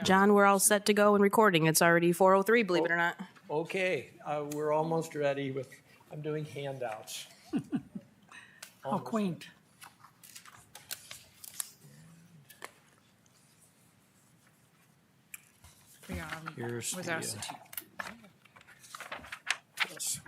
John, we're all set to go and recording. It's already 4:03, believe it or not. Okay, we're almost ready with, I'm doing handouts. How quaint. Here's Was the, us. yes.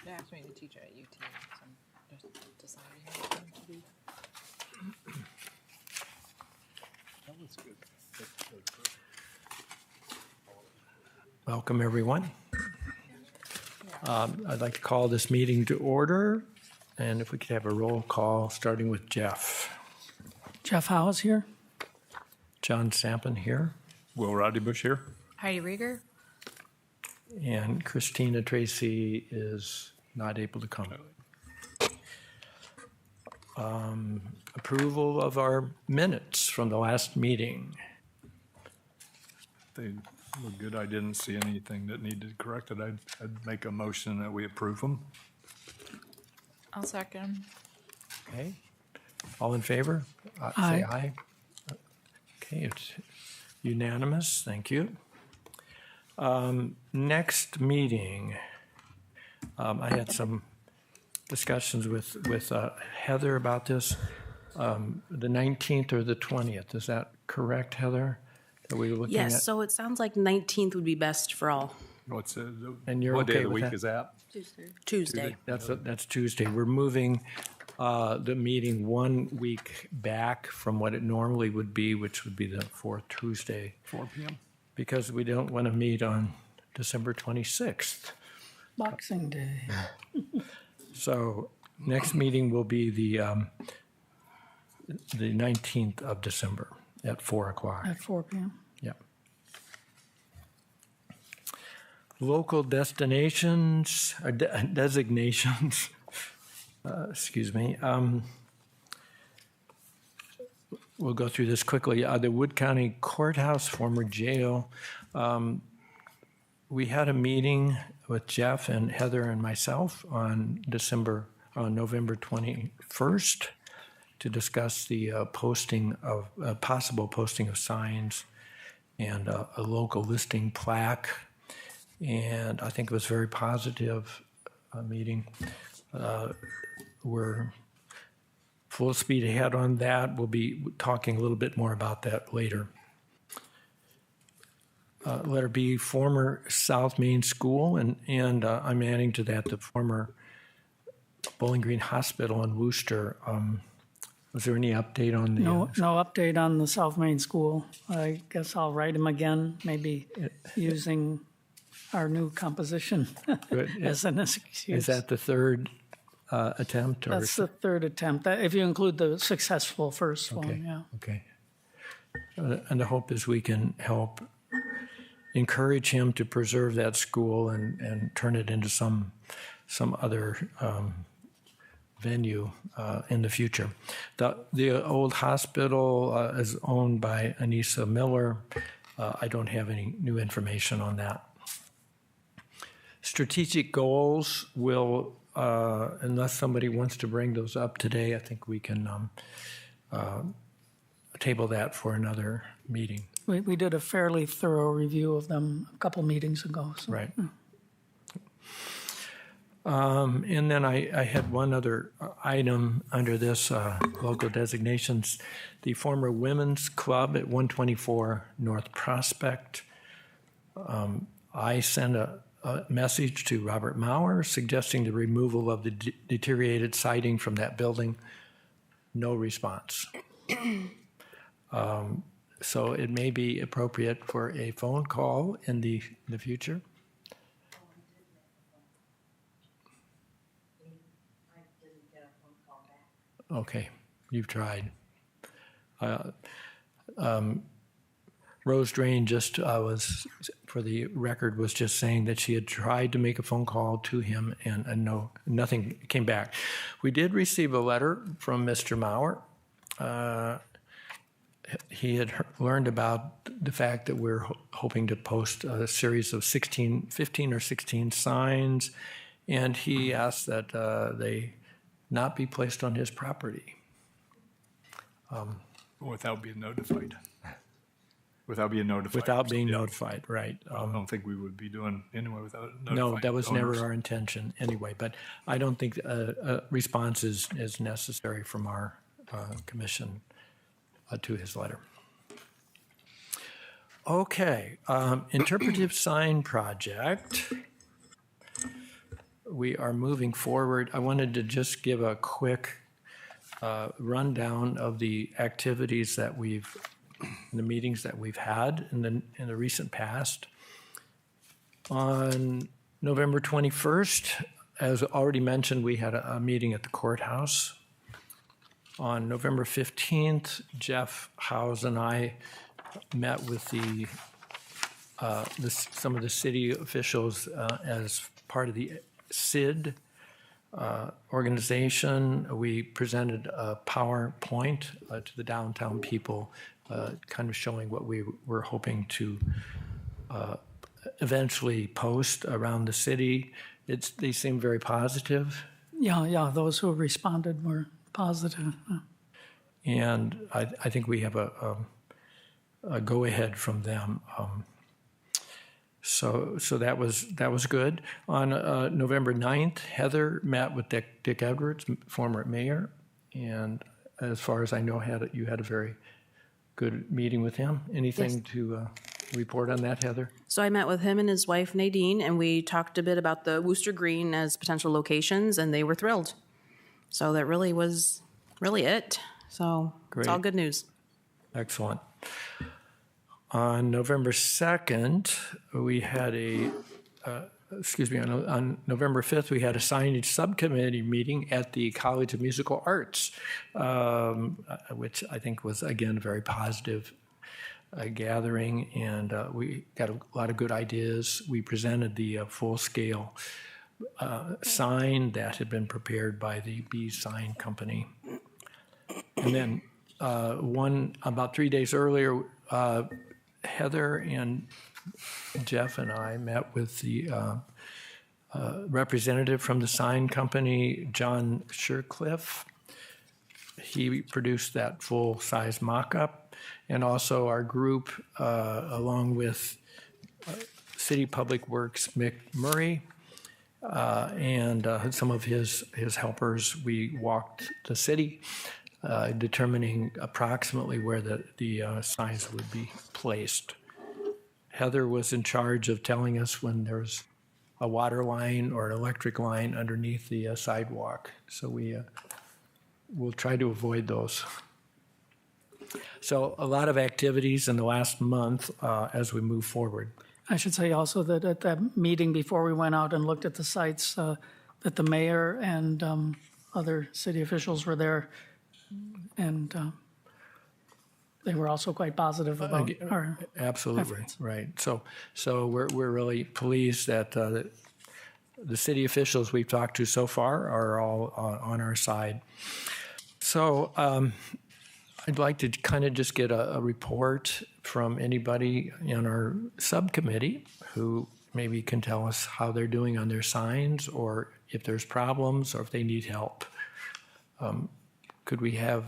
They asked me to teach at UT, so I'm just deciding what I'm to do. Welcome, everyone. I'd like to call this meeting to order, and if we could have a roll call, starting with Jeff. Jeff Howe is here. John Sampson here, Will Roddy Bush here. Heidi Rieger? and Christina Tracy is not able to come. Approval of our minutes from the last meeting. They look good. I didn't see anything that needed corrected. I'd make a motion that we approve them. I'll second. Okay, all in favor? Aye. Say aye. Okay, it's unanimous, thank you. Next meeting, I had some discussions with Heather about this. The 19th or the 20th, is that correct, Heather? That we were looking at? Yes, so it sounds like 19th would be best for all. What's it? And you're what day okay of the with week that? is that? Tuesday. That's Tuesday. We're moving the meeting 1 week back from what it normally would be, which would be the fourth Tuesday, 4 p.m. because we don't want to meet on December 26th. Boxing Day. So next meeting will be the 19th of December at 4 o'clock. At 4 p.m. Yep. Local destinations, or designations, excuse me. We'll go through this quickly. The Wood County Courthouse, former jail. We had a meeting with Jeff and Heather and myself on November 21st to discuss the possible posting of signs and a local listing plaque. And I think it was a very positive meeting. We're full speed ahead on that. We'll be talking a little bit more about that later. Letter B, former South Main School, and I'm adding to that the former Bowling Green Hospital in Worcester. Was there any update on the? No update on the South Main School. I guess I'll write him again, maybe using our new composition as an excuse. Is that the third attempt? Or That's the third attempt, if you include the successful first one, yeah. Okay. And the hope is we can help encourage him to preserve that school and turn it into some other venue in the future. The old hospital is owned by Anissa Miller. I don't have any new information on that. Strategic goals will, unless somebody wants to bring those up today, I think we can table that for another meeting. We did a fairly thorough review of them a couple meetings ago. So. Right. And then I had one other item under this local designations. The former Women's Club at 124 North Prospect. I sent a message to Robert Maurer suggesting the removal of the deteriorated siding from that building. No response. So it may be appropriate for a phone call in the future. Okay, you've tried. Rose Drain just was, for the record, was just saying that she had tried to make a phone call to him and nothing came back. We did receive a letter from Mr. Maurer. he had learned about the fact that we're hoping to post a series of 15 or 16 signs, and he asked that they not be placed on his property. Without being notified. Without being notified. Without being Yeah. notified, right. I don't think we would be doing anyway without notifying. No, that was never owners. our intention anyway, but I don't think a response is necessary from our commission to his letter. Okay, interpretive sign project. We are moving forward. I wanted to just give a quick rundown of the activities that the meetings that we've had in the recent past. On November 21st, as already mentioned, we had a meeting at the courthouse. On November 15th, Jeff Howes and I met with some of the city officials as part of the SID organization. We presented a PowerPoint to the downtown people, kind of showing what we were hoping to eventually post around the city. They seem very positive. Yeah, those who responded were positive. And I think we have a go-ahead from them. So that was good. On November 9th, Heather met with Dick Edwards, former mayor, and as far as I know, you had a very good meeting with him. Anything to report on that, Heather? So I met with him and his wife Nadine, and we talked a bit about the Wooster Green as potential locations, and they were thrilled. So that really was it. So Great. It's all good news. Excellent. On November 2nd, we had on November 5th, we had a signage subcommittee meeting at the College of Musical Arts, which I think was, again, a very positive gathering, and we got a lot of good ideas. We presented the full-scale sign that had been prepared by the B Sign Company. And then about 3 days earlier, Heather and Jeff and I met with the representative from the sign company, John Shercliffe. He produced that full-size mock-up, and also our group, along with City Public Works Mick Murray and some of his helpers, we walked the city, determining approximately where the signs would be placed. Heather was in charge of telling us when there's a water line or an electric line underneath the sidewalk. So we'll try to avoid those. So a lot of activities in the last month as we move forward. I should say also that at that meeting before we went out and looked at the sites, that the mayor and other city officials were there, and they were also quite positive about our Absolutely, efforts. right. So we're really pleased that the city officials we've talked to so far are all on our side. So I'd like to kind of just get a report from anybody in our subcommittee who maybe can tell us how they're doing on their signs, or if there's problems, or if they need help. Could we have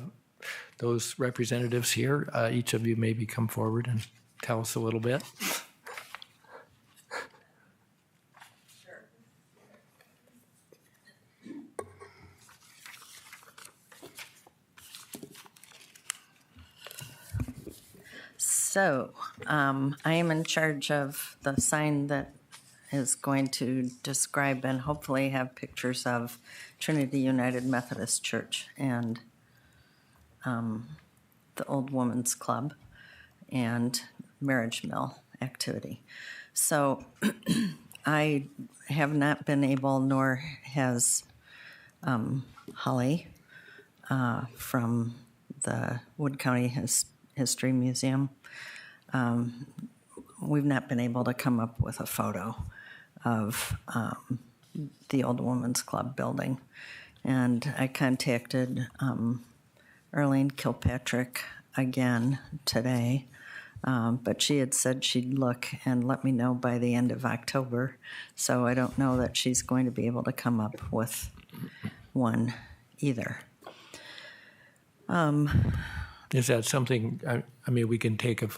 those representatives here? Each of you maybe come forward and tell us a little bit. So, I am in charge of the sign that is going to describe and hopefully have pictures of Trinity United Methodist Church and the Old Women's Club and Marriage Mill activity. So I have not been able, nor has Holly from the Wood County History Museum. We've not been able to come up with a photo of the Old Women's Club building. And I contacted Arlene Kilpatrick again today. But she had said she'd look and let me know by the end of October. So I don't know that she's going to be able to come up with one either. Is that something, I mean, we can take a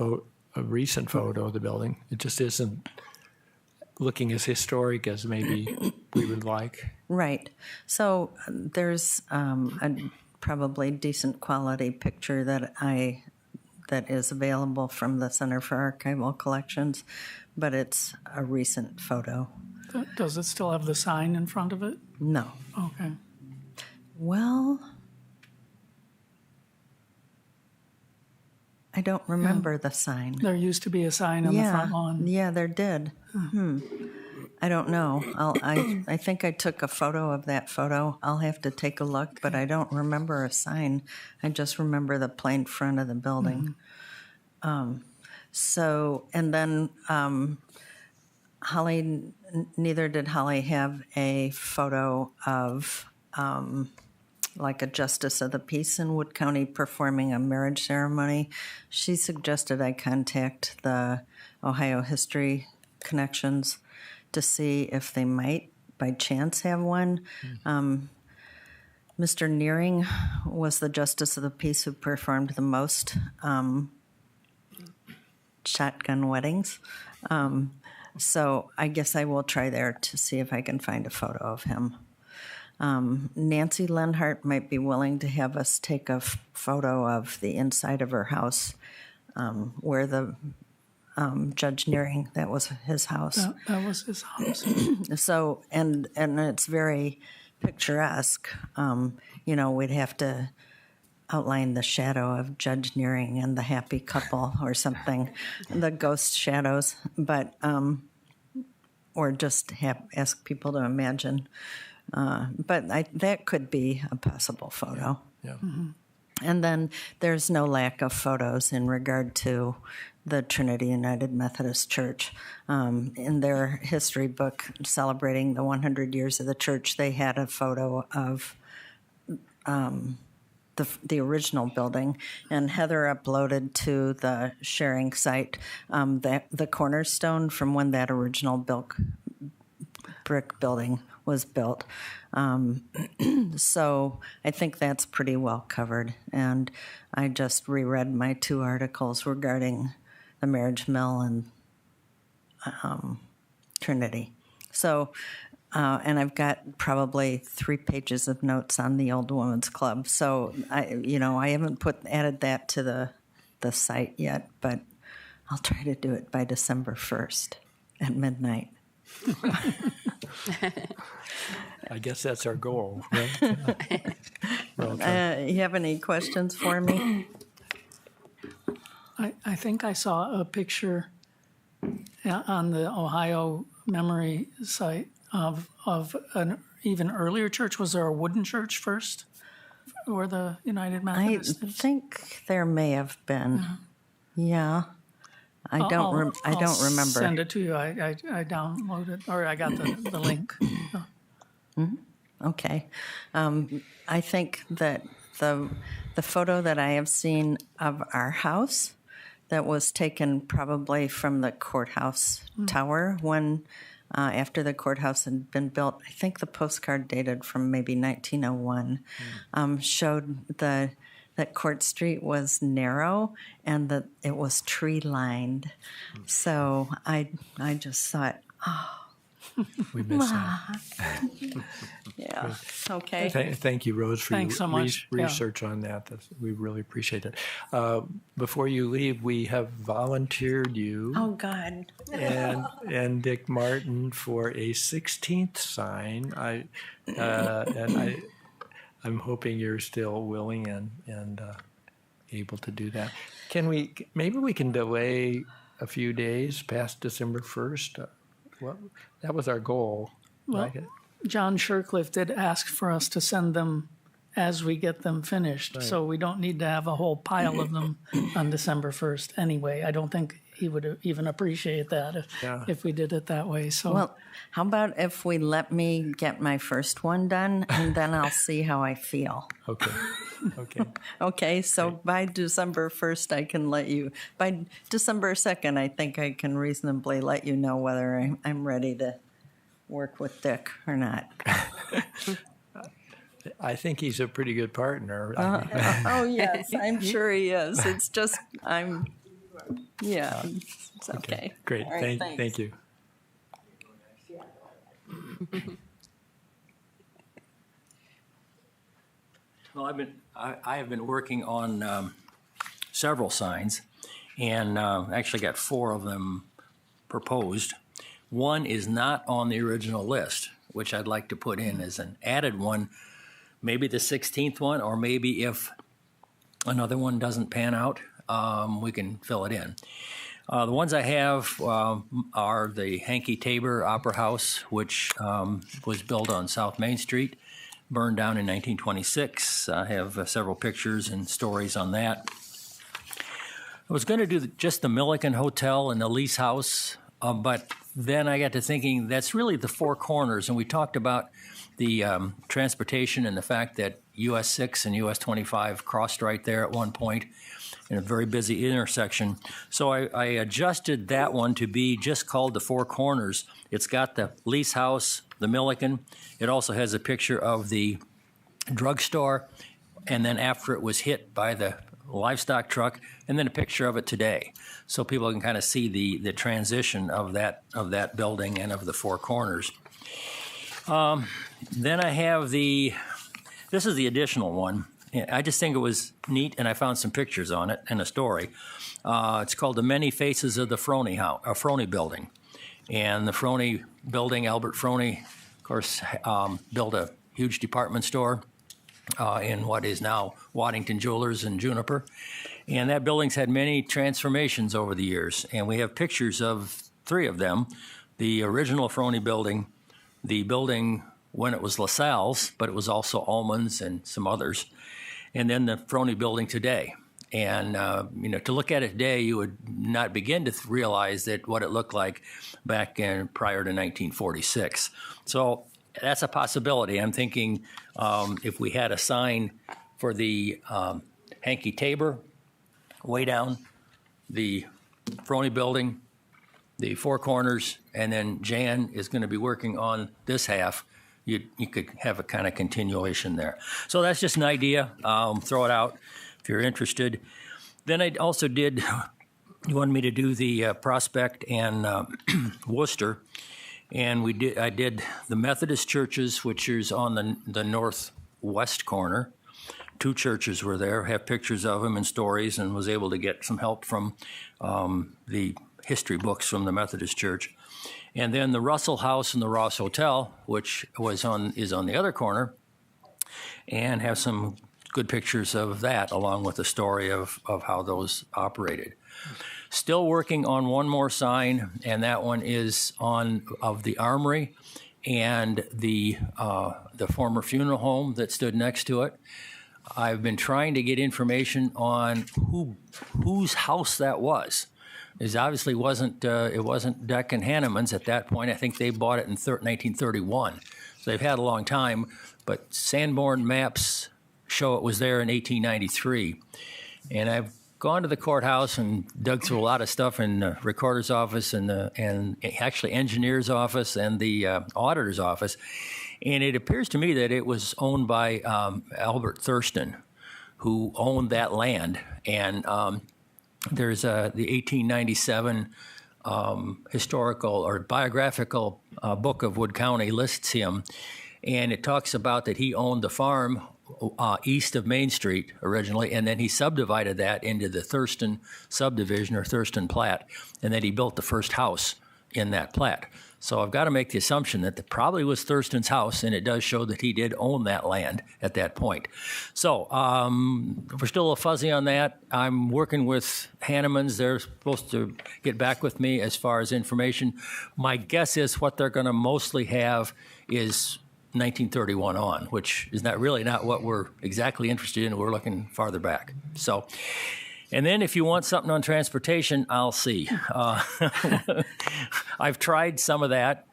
recent photo of the building. It just isn't looking as historic as maybe we would like. Right. So there's a probably decent quality picture that is available from the Center for Archival Collections, but it's a recent photo. Does it still have the sign in front of it? No. Okay. Well, I don't remember the sign. There used to be a sign on the front lawn. Yeah, there did. I don't know. I think I took a photo of that photo. I'll have to take a look, but I don't remember a sign. I just remember the plain front of the building. And then Holly, neither did Holly have a photo of like a justice of the peace in Wood County performing a marriage ceremony. She suggested I contact the Ohio History Connections to see if they might by chance have one. Mr. Nearing was the justice of the peace who performed the most shotgun weddings. So I guess I will try there to see if I can find a photo of him. Nancy Lenhart might be willing to have us take a photo of the inside of her house where the Judge Nearing, that was his house. That was his house. So, and it's very picturesque. We'd have to outline the shadow of Judge Nearing and the happy couple or something, the ghost shadows, but, or just ask people to imagine. But that could be a possible photo. Yeah. And then there's no lack of photos in regard to the Trinity United Methodist Church. In their history book celebrating the 100 years of the church, they had a photo of the original building, and Heather uploaded to the sharing site the cornerstone from when that original brick building was built. So I think that's pretty well covered. And I just reread my 2 articles regarding the marriage mill and Trinity. So, and I've got probably 3 pages of notes on the Old Women's Club. So I haven't added that to the site yet, but I'll try to do it by December 1st at midnight. I guess that's our goal, right? You have any questions for me? I think I saw a picture on the Ohio Memory site of an even earlier church. Was there a wooden church first, or the United I Methodist? think there may have been. Yeah. I don't remember. Send it to you. I downloaded, or I got the link. Okay. I think that the photo that I have seen of our house that was taken probably from the courthouse tower when after the courthouse had been built, I think the postcard dated from maybe 1901, showed that Court Street was narrow and that it was tree lined. So I just thought, We miss that. yeah, okay. Thank you, Rose, for Thanks your so much. Yeah. research on that. We really appreciate it. Before you leave, we have volunteered you Oh, God. and Dick Martin for a 16th sign. I'm hoping you're still willing and able to do that. Maybe we can delay a few days past December 1st? That was our goal. Well, right? John Shercliffe did ask for us to send them as we get them finished, Right. so we don't need to have a whole pile of them on December 1st anyway. I don't think he would even appreciate that if we did it that way. So, Well, how about if we let me get my first one done, and then I'll see how I feel? Okay. Okay. Okay, so by December 1st, I can let you, by December 2nd, I think I can reasonably let you know whether I'm ready to work with Dick or not. I think he's a pretty good partner. Oh, yes, I'm sure he is. It's just, yeah, it's okay. Great. All right, Thank thanks. you. Well, I have been working on several signs, and actually got 4 of them proposed. One is not on the original list, which I'd like to put in as an added one, maybe the 16th one, or maybe if another one doesn't pan out, we can fill it in. The ones I have are the Hankey Tabor Opera House, which was built on South Main Street, burned down in 1926. I have several pictures and stories on that. I was going to do just the Milliken Hotel and the Lease House, but then I got to thinking that's really the 4 corners, and we talked about the transportation and the fact that US 6 and US 25 crossed right there at one point in a very busy intersection. So I adjusted that one to be just called the 4 corners. It's got the Lease House, the Milliken. It also has a picture of the drugstore, and then after it was hit by the livestock truck, and then a picture of it today, so people can kind of see the transition of that building and of the 4 corners. Then I have this is the additional one. I just think it was neat, and I found some pictures on it and a story. It's called The Many Faces of the Frony Building. And the Frony building, Albert Frony, of course, built a huge department store in what is now Waddington Jewelers in Juniper. And that building's had many transformations over the years. And we have pictures of 3 of them. The original Frony building, the building when it was LaSalle's, but it was also Ullman's and some others. And then the Frony building today. And, to look at it today, you would not begin to realize that what it looked like back prior to 1946. So that's a possibility. I'm thinking if we had a sign for the Hankey Tabor, way down, the Frony building, the 4 corners, and then Jan is going to be working on this half, you could have a kind of continuation there. So that's just an idea. Throw it out if you're interested. Then I also did, you wanted me to do the Prospect and Worcester, and I did the Methodist churches, which is on the northwest corner. 2 churches were there, have pictures of them and stories, and was able to get some help from the history books from the Methodist Church. And then the Russell House and the Ross Hotel, which is on the other corner, and have some good pictures of that, along with the story of how those operated. Still working on one more sign, and that one is of the Armory and the former funeral home that stood next to it. I've been trying to get information on whose house that was. It obviously wasn't Deck and Hanneman's at that point. I think they bought it in 1931. So they've had a long time, but Sanborn maps show it was there in 1893. And I've gone to the courthouse and dug through a lot of stuff in the recorder's office and actually engineer's office and the auditor's office. And it appears to me that it was owned by Albert Thurston, who owned that land. And there's the 1897 historical or biographical book of Wood County lists him. And it talks about that he owned the farm east of Main Street originally, and then he subdivided that into the Thurston subdivision or Thurston plat, and then he built the first house in that plat. So I've got to make the assumption that it probably was Thurston's house, and it does show that he did own that land at that point. So we're still a little fuzzy on that. I'm working with Hanneman's. They're supposed to get back with me as far as information. My guess is what they're going to mostly have is 1931 on, which is not what we're exactly interested in. We're looking farther back. So, and then if you want something on transportation, I'll see. I've tried some of that,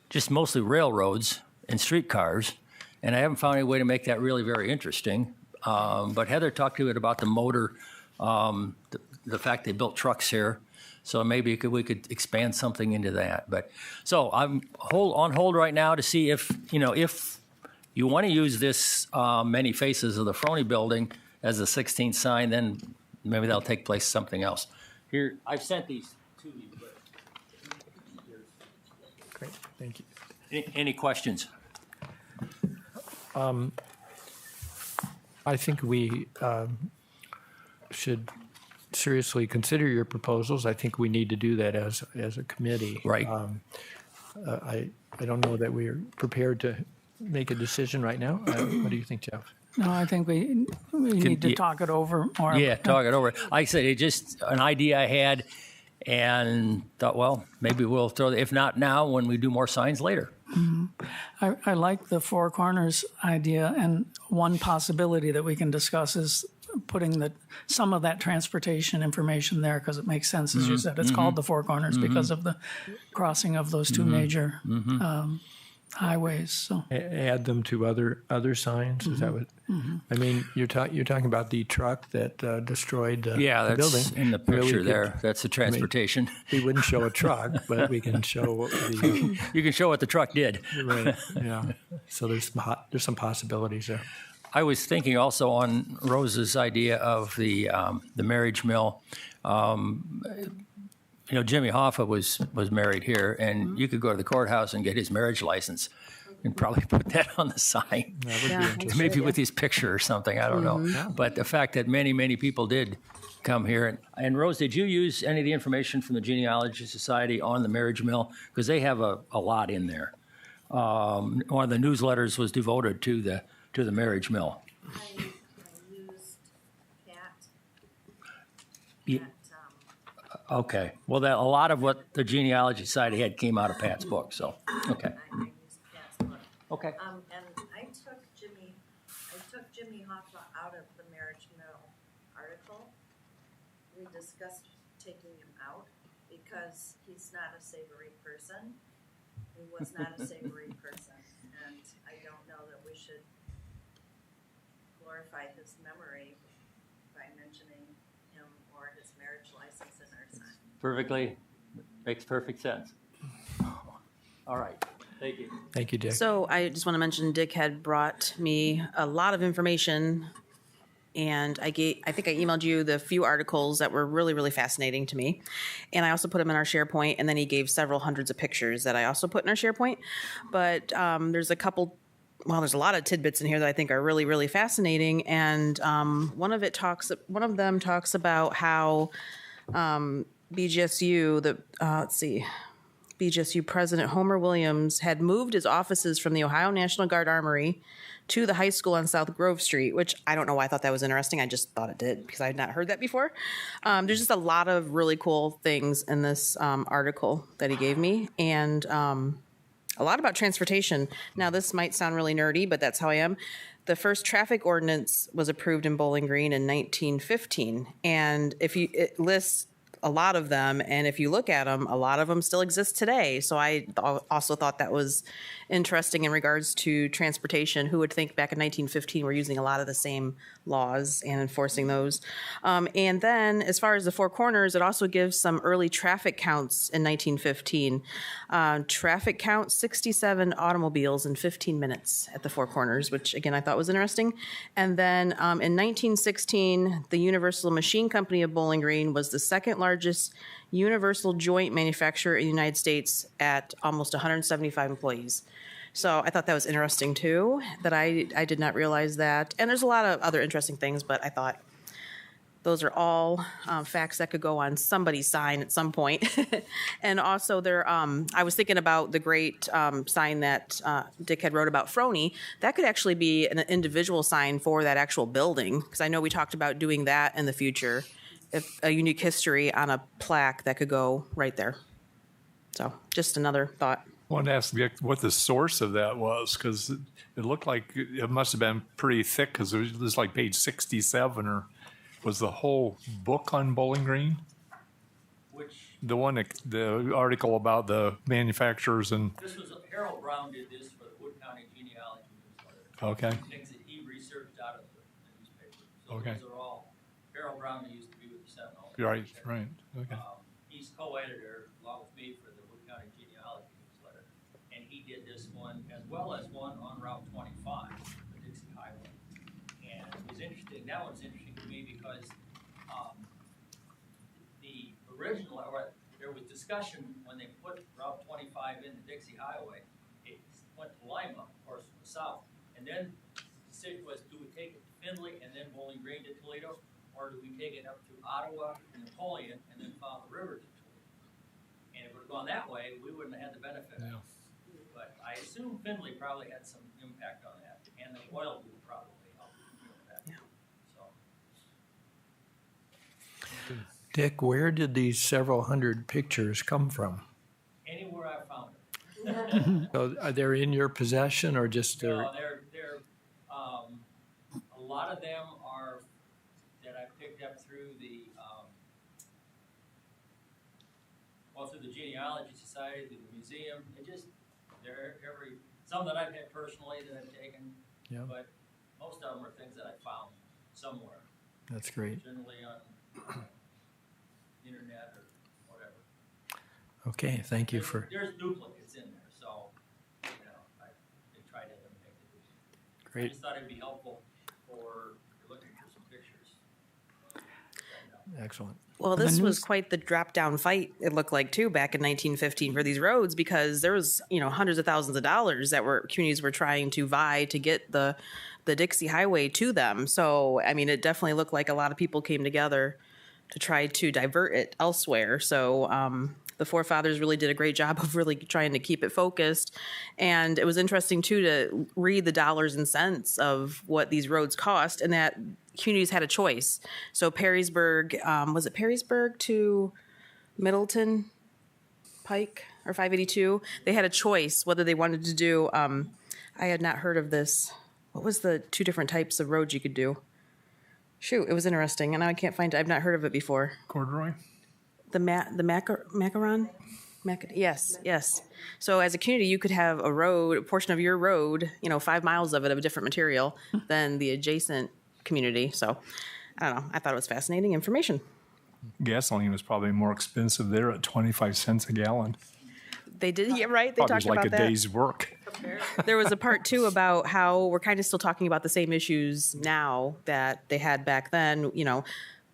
just mostly railroads and streetcars, and I haven't found any way to make that really very interesting. But Heather talked to it about the motor, the fact they built trucks here. So maybe we could expand something into that. But so I'm on hold right now to see if you want to use this many faces of the Frony building as a 16th sign, then maybe that'll take place something else. Here, I've sent these to you. Great, thank you. Any questions? I think we should seriously consider your proposals. I think we need to do that as a committee. Right. I don't know that we are prepared to make a decision right now. What do you think, Jeff? No, I think we need to talk it over more. Yeah, talk it over. Like I said, it's just an idea I had and thought, well, maybe we'll throw it, if not now, when we do more signs later. I like the Four Corners idea, and one possibility that we can discuss is putting some of that transportation information there, because it makes sense, as you said. It's called the Four Corners because of the crossing of those two major highways. So Add them to other signs. Is that what? I mean, you're talking about the truck that destroyed the building. That's in the picture there. That's the transportation. We wouldn't show a truck, but we can show the. You can show what the truck did. Right. Yeah. So there's some possibilities there. I was thinking also on Rose's idea of the marriage mill. Jimmy Hoffa was married here, and you could go to the courthouse and get his marriage license and probably put that on the sign. That would be interesting. Maybe with his picture or something, I don't know. But the fact that many, many people did come here. And Rose, did you use any of the information from the Genealogy Society on the marriage mill? Because they have a lot in there. One of the newsletters was devoted to the marriage mill. I used Cat. Yeah. Okay. Well, a lot of what the Genealogy Society had came out of Pat's book, so, okay. I used Cat's book. Okay. And I took Jimmy Hoffa out of the marriage mill article. We discussed taking him out because he's not a savory person. He was not a savory person, and I don't know that we should glorify his memory by mentioning him or his marriage license in our sign. Makes perfect sense. All right. Thank you. Thank you, Dick. So I just want to mention Dick had brought me a lot of information, and I think I emailed you the few articles that were really, really fascinating to me. And I also put them in our SharePoint, and then he gave several hundreds of pictures that I also put in our SharePoint. But there's a lot of tidbits in here that I think are really, really fascinating. And one of them talks about how BGSU, BGSU President Homer Williams had moved his offices from the Ohio National Guard Armory to the high school on South Grove Street, which I don't know why I thought that was interesting. I just thought it did because I had not heard that before. There's just a lot of really cool things in this article that he gave me, and a lot about transportation. Now, this might sound really nerdy, but that's how I am. The first traffic ordinance was approved in Bowling Green in 1915, and it lists a lot of them, and if you look at them, a lot of them still exist today. So I also thought that was interesting in regards to transportation. Who would think back in 1915 we're using a lot of the same laws and enforcing those? And then as far as the Four Corners, it also gives some early traffic counts in 1915. Traffic count, 67 automobiles in 15 minutes at the Four Corners, which again I thought was interesting. And then in 1916, the Universal Machine Company of Bowling Green was the second largest universal joint manufacturer in the United States at almost 175 employees. So I thought that was interesting too, that I did not realize that. And there's a lot of other interesting things, but I thought those are all facts that could go on somebody's sign at some point. And also I was thinking about the great sign that Dick had wrote about Frony. That could actually be an individual sign for that actual building, because I know we talked about doing that in the future. If a unique history on a plaque that could go right there. So just another thought. I wanted to ask Dick what the source of that was, because it looked like it must have been pretty thick, because it was like page 67, or was the whole book on Bowling Green? The article about the manufacturers and... This was, Harold Brown did this for the Wood County Genealogy newsletter. Okay. Things that he researched out of the newspaper. So Okay. those are all, Harold Brown, who used to be with the Sentinel. Right, right, okay. He's co-editor along with me for the Wood County Genealogy newsletter. And he did this one as well as one on Route 25, the Dixie Highway. And it was interesting, that one's interesting to me because the original, or there was discussion when they put Route 25 in the Dixie Highway, it went to Lima, of course, from the south. And then the decision was, do we take it to Findlay and then Bowling Green to Toledo? Or do we take it up to Ottawa and Napoleon and then follow the river to Toledo? And if it would have gone that way, we wouldn't have had the benefit of it. But I assume Findlay probably had some impact on that, and the oil would probably help with that. Yeah. So, Dick, where did these several hundred pictures come from? anywhere I found it. So are they in your possession or just No, they're a lot of them are that I picked up through the through the Genealogy Society, through the museum. It just some that I've had personally that I've taken, Yeah. but most of them are things that I found somewhere, That's great. generally on internet or whatever. Okay, thank you for, There's duplicates in there, so I tried to eliminate it. I great. just thought it'd be helpful for looking for some pictures. Excellent. Well, this was quite the drop down fight, it looked like, too, back in 1915 for these roads, because there was, hundreds of thousands of dollars that communities were trying to vie to get the Dixie Highway to them. So, I mean, it definitely looked like a lot of people came together to try to divert it elsewhere. So, the forefathers really did a great job of really trying to keep it focused. And it was interesting, too, to read the dollars and cents of what these roads cost, and that communities had a choice. So Perrysburg, was it Perrysburg to Middleton Pike or 582? They had a choice whether they wanted to do, I had not heard of this. What was the two different types of roads you could do? Shoot, it was interesting, and now I can't find it. I've not heard of it before. Corduroy? Macaron? Yes. So as a community, you could have a portion of your road, 5 miles of it of a different material than the adjacent community. So I don't know. I thought it was fascinating information. Gasoline was probably more expensive there at 25 cents a gallon. They did, yeah, right? They Probably talked like about a that. day's work. There was a part too about how we're kind of still talking about the same issues now that they had back then.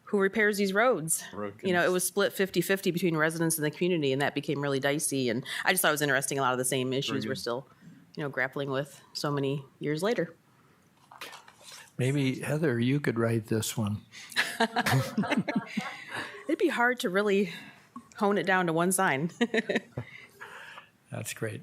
Who repairs these roads? It was split 50-50 between residents and the community, and that became really dicey. And I just thought it was interesting. A lot of the same issues we're still, grappling with so many years later. Maybe, Heather, you could write this one. It'd be hard to really hone it down to one sign. That's great.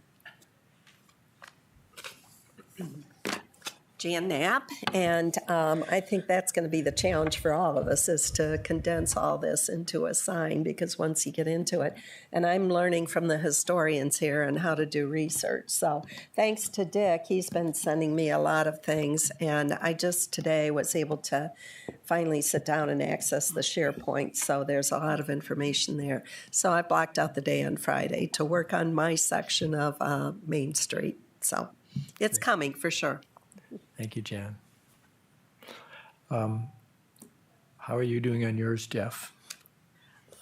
Jan Knapp, and I think that's going to be the challenge for all of us, is to condense all this into a sign, because once you get into it, and I'm learning from the historians here on how to do research. So thanks to Dick, he's been sending me a lot of things, and I just today was able to finally sit down and access the SharePoint, so there's a lot of information there. So I blocked out the day on Friday to work on my section of Main Street. So it's coming for sure. Thank you, Jan. How are you doing on yours, Jeff?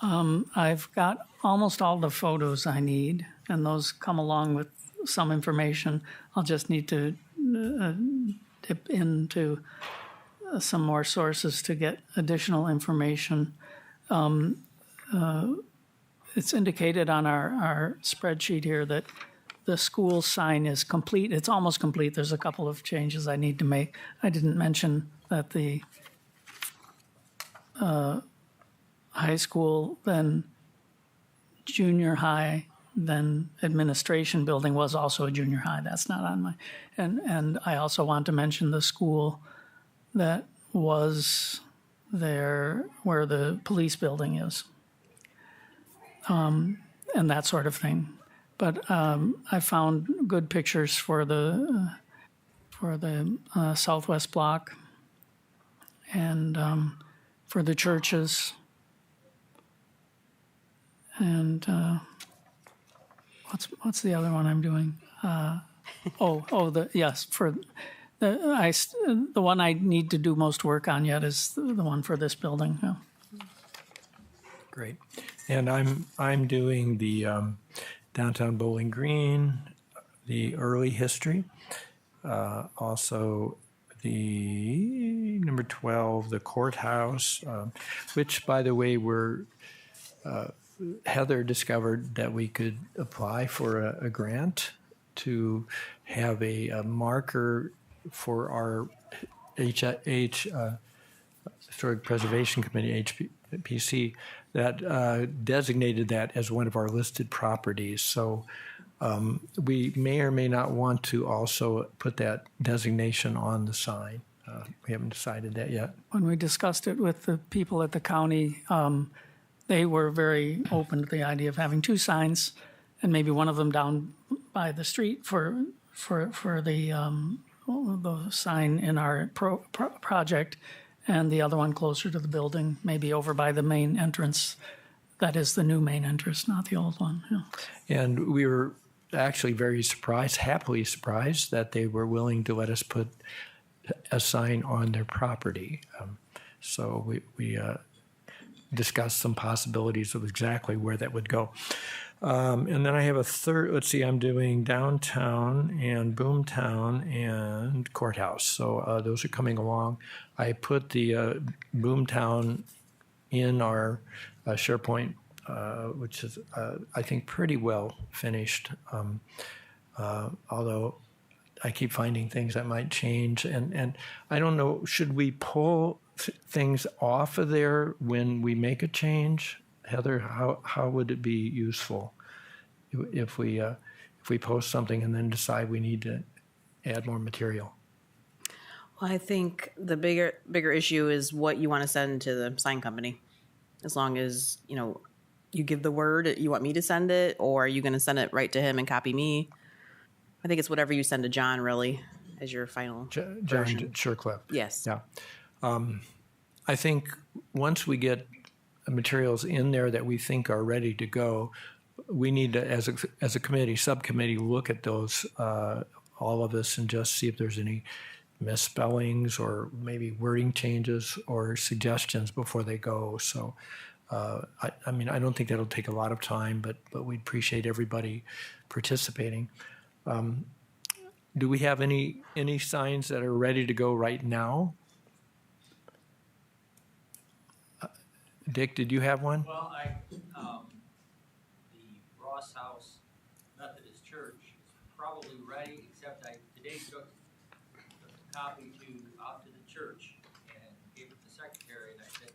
I've got almost all the photos I need, and those come along with some information. I'll just need to dip into some more sources to get additional information. It's indicated on our spreadsheet here that the school sign is complete. It's almost complete. There's a couple of changes I need to make. I didn't mention that the high school, then junior high, then administration building was also a junior high. That's not on my, and I also want to mention the school that was there where the police building is, and that sort of thing. But I found good pictures for the Southwest Block and for the churches. And what's the other one I'm doing? For The one I need to do most work on yet is the one for this building. Yeah. Great. And I'm doing the downtown Bowling Green, the early history, also the number 12, the courthouse, which, by the way, Heather discovered that we could apply for a grant to have a marker for our Historic Preservation Committee, HPC, that designated that as one of our listed properties. So we may or may not want to also put that designation on the sign. We haven't decided that yet. When we discussed it with the people at the county, they were very open to the idea of having two signs, and maybe one of them down by the street for the sign in our project, and the other one closer to the building, maybe over by the main entrance. That is the new main entrance, not the old one. Yeah. And we were actually very surprised, happily surprised, that they were willing to let us put a sign on their property. So we discussed some possibilities of exactly where that would go. And then I have a third, let's see, I'm doing downtown and Boomtown and courthouse. So those are coming along. I put the Boomtown in our SharePoint, which is, I think, pretty well finished. Although I keep finding things that might change. And I don't know, should we pull things off of there when we make a change? Heather, how would it be useful if we post something and then decide we need to add more material? Well, I think the bigger issue is what you want to send to the sign company. As long as, you give the word, you want me to send it, or are you going to send it right to him and copy me? I think it's whatever you send to John, really, as your final John version. Shercliffe. Yes. Yeah. I think once we get materials in there that we think are ready to go, we need to, as a committee, subcommittee, look at those, all of us, and just see if there's any misspellings or maybe wording changes or suggestions before they go. So, I don't think that'll take a lot of time, but we appreciate everybody participating. Do we have any signs that are ready to go right now? Dick, did you have one? Well, the Ross House Methodist Church is probably ready, except I today took a copy out to the church and gave it to the secretary, and I said,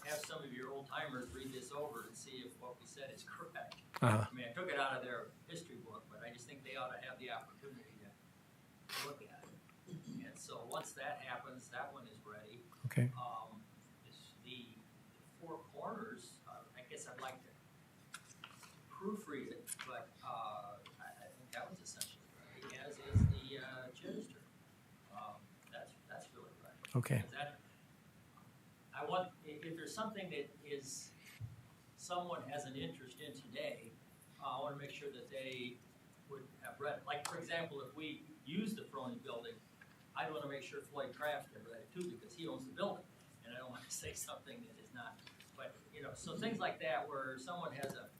have some of your old timers read this over and see if what we said is correct. Uh-huh. I took it out of their history book, but I just think they ought to have the opportunity to look at it. And so once that happens, that one is ready. Okay. The four corners, I guess I'd like to proofread it, but I think that was essentially ready, as is the Chittister. That's really right. Okay. If there's something that is someone has an interest in today, I want to make sure that they would have read it. Like, for example, if we use the Frony building, I'd want to make sure Floyd Kraft had read it too, because he owns the building, and I don't want to say something that is not. But so things like that, where someone has a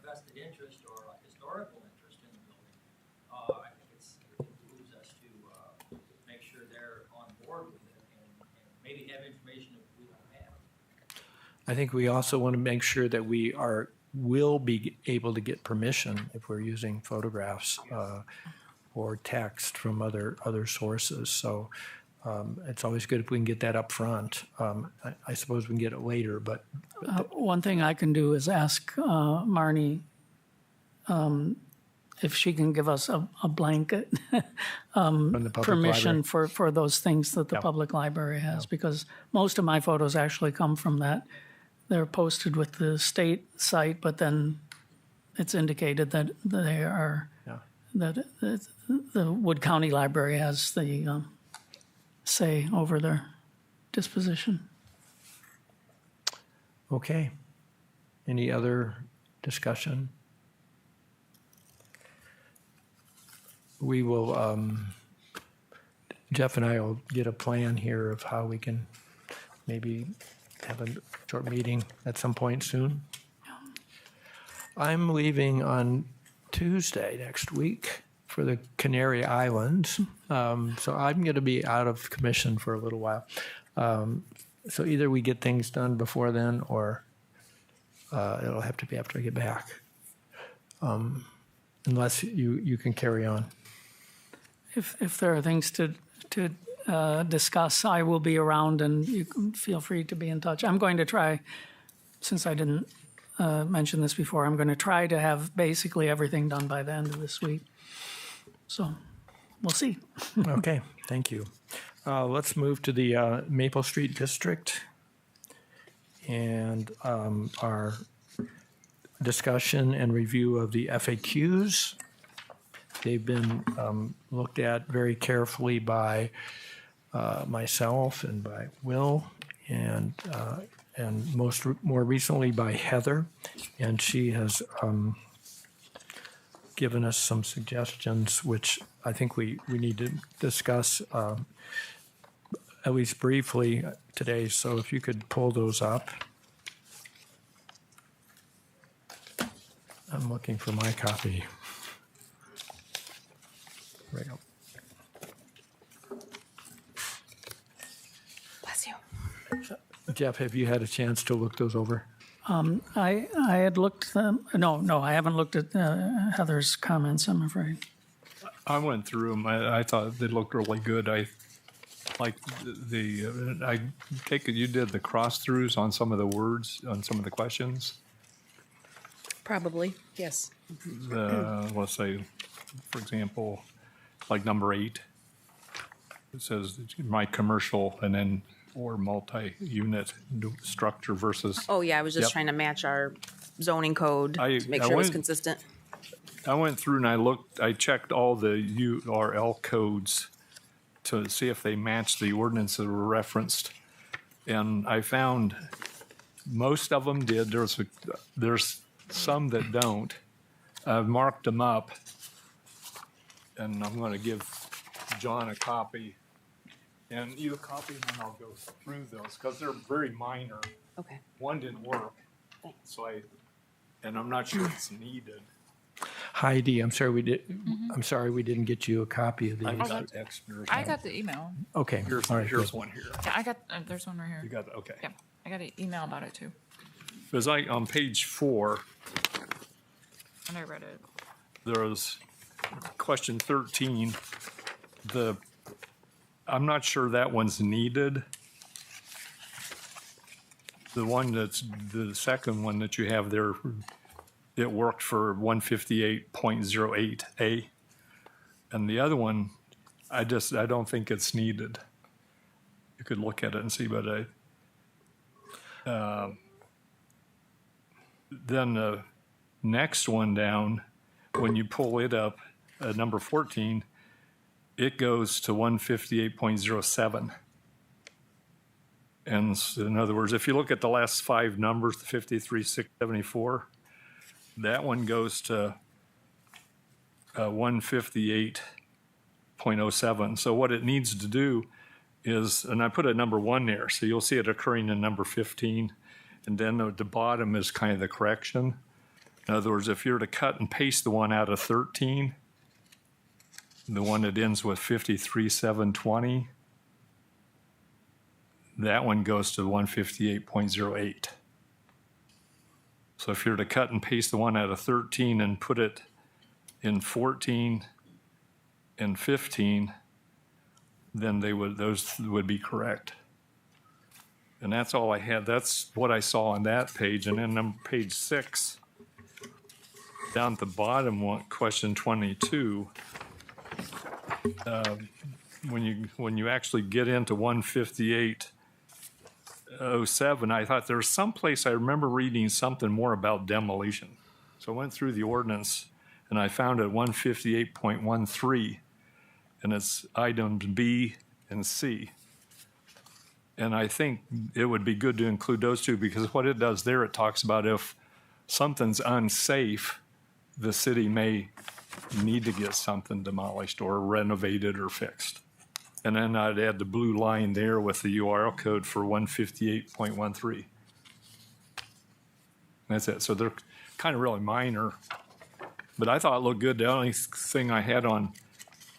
vested interest or a historical interest in the building, I think it behooves us to make sure they're on board with it, and maybe have information that we don't have. I think we also want to make sure that we will be able to get permission if we're using photographs or text from other sources. So it's always good if we can get that up front. I suppose we can get it later, but one thing I can do is ask Marnie if she can give us a blanket from the public permission library. for those things that the public library has, because most of my photos actually come from that. They're posted with the state site, but then it's indicated that they are, that the Wood County Library has the say over their disposition. Okay. Any other discussion? We will Jeff and I will get a plan here of how we can maybe have a short meeting at some point soon. I'm leaving on Tuesday next week for the Canary Islands. So I'm going to be out of commission for a little while. So either we get things done before then, or it'll have to be after I get back. Unless you can carry on. If there are things to discuss, I will be around, and you can feel free to be in touch. I'm going to try, since I didn't mention this before, I'm going to try to have basically everything done by the end of this week. So we'll see. Okay, thank you. Let's move to the Maple Street District and our discussion and review of the FAQs. They've been looked at very carefully by myself and by Will, and more recently by Heather, and she has given us some suggestions, which I think we need to discuss at least briefly today. So if you could pull those up. I'm looking for my copy. Right up. Bless you. Jeff, have you had a chance to look those over? I had looked them. No, I haven't looked at Heather's comments, I'm afraid. I went through them. I thought they looked really good. I like I take it you did the cross throughs on some of the words, on some of the questions. Probably, yes. Let's say, for example, like number 8, it says my commercial and then or multi-unit structure versus. Oh, yeah, I was just Yep. trying to match our zoning code to make sure it was consistent. I went through and I checked all the URL codes to see if they matched the ordinance that were referenced. And I found most of them did. There's some that don't. I've marked them up, and I'm going to give John a copy. And you a copy, and then I'll go through those, because they're very minor. Okay. One didn't work, so and I'm not sure it's needed. Heidi, I'm sorry we didn't get you a copy of these. I've got extras. I got the email. Okay, Here's all right, here's good. one here. Yeah, I got, there's one right here. You got okay. Yeah, I got an email about it too, Because on page 4, and I read it. there's question 13. I'm not sure that one's needed. The second one that you have there, it worked for 158.08A. And the other one, I don't think it's needed. You could look at it and see, but then the next one down, when you pull it up, number 14, it goes to 158.07. And in other words, if you look at the last 5 numbers, the 53,674, that one goes to 158.07. So what it needs to do is, and I put a number 1 there, so you'll see it occurring in number 15, and then at the bottom is kind of the correction. In other words, if you're to cut and paste the one out of 13, the one that ends with 53,720, that one goes to 158.08. So if you're to cut and paste the one out of 13 and put it in 14 and 15, then those would be correct. And that's all I had. That's what I saw on that page. And then on page 6, down at the bottom, question 22, when you actually get into 158.07, I thought there was some place I remember reading something more about demolition. So I went through the ordinance and I found it 158.13, and it's items B and C. And I think it would be good to include those two, because what it does there, it talks about if something's unsafe, the city may need to get something demolished or renovated or fixed. And then I'd add the blue line there with the URL code for 158.13. That's it. So they're kind of really minor. But I thought it looked good. The only thing I had on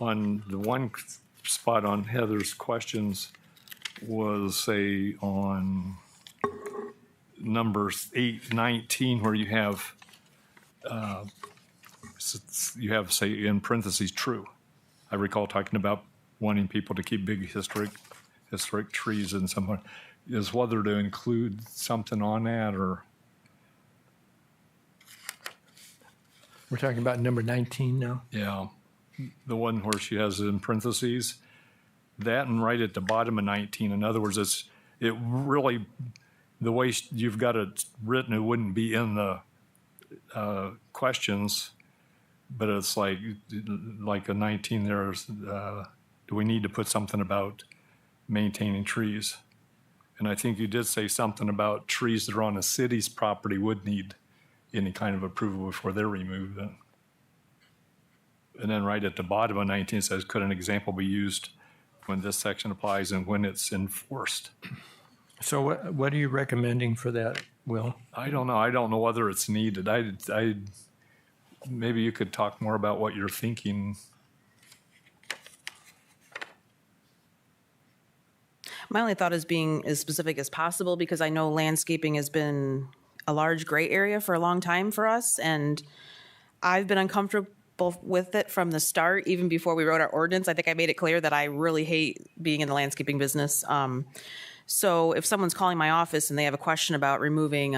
the one spot on Heather's questions was, say, on number 819, where you have, say, in parentheses, true. I recall talking about wanting people to keep big historic trees in somewhere. Is whether to include something on that or... We're talking about number 19 now? Yeah, the one where she has it in parentheses. That and right at the bottom of 19. In other words, it really, the way you've got it written, it wouldn't be in the questions, but it's like a 19 there is, do we need to put something about maintaining trees? And I think you did say something about trees that are on a city's property would need any kind of approval before they're removed. And then right at the bottom of 19 says, could an example be used when this section applies and when it's enforced? So what are you recommending for that, Will? I don't know. I don't know whether it's needed. Maybe you could talk more about what you're thinking. My only thought is being as specific as possible, because I know landscaping has been a large gray area for a long time for us, and I've been uncomfortable with it from the start, even before we wrote our ordinance. I think I made it clear that I really hate being in the landscaping business. So if someone's calling my office and they have a question about removing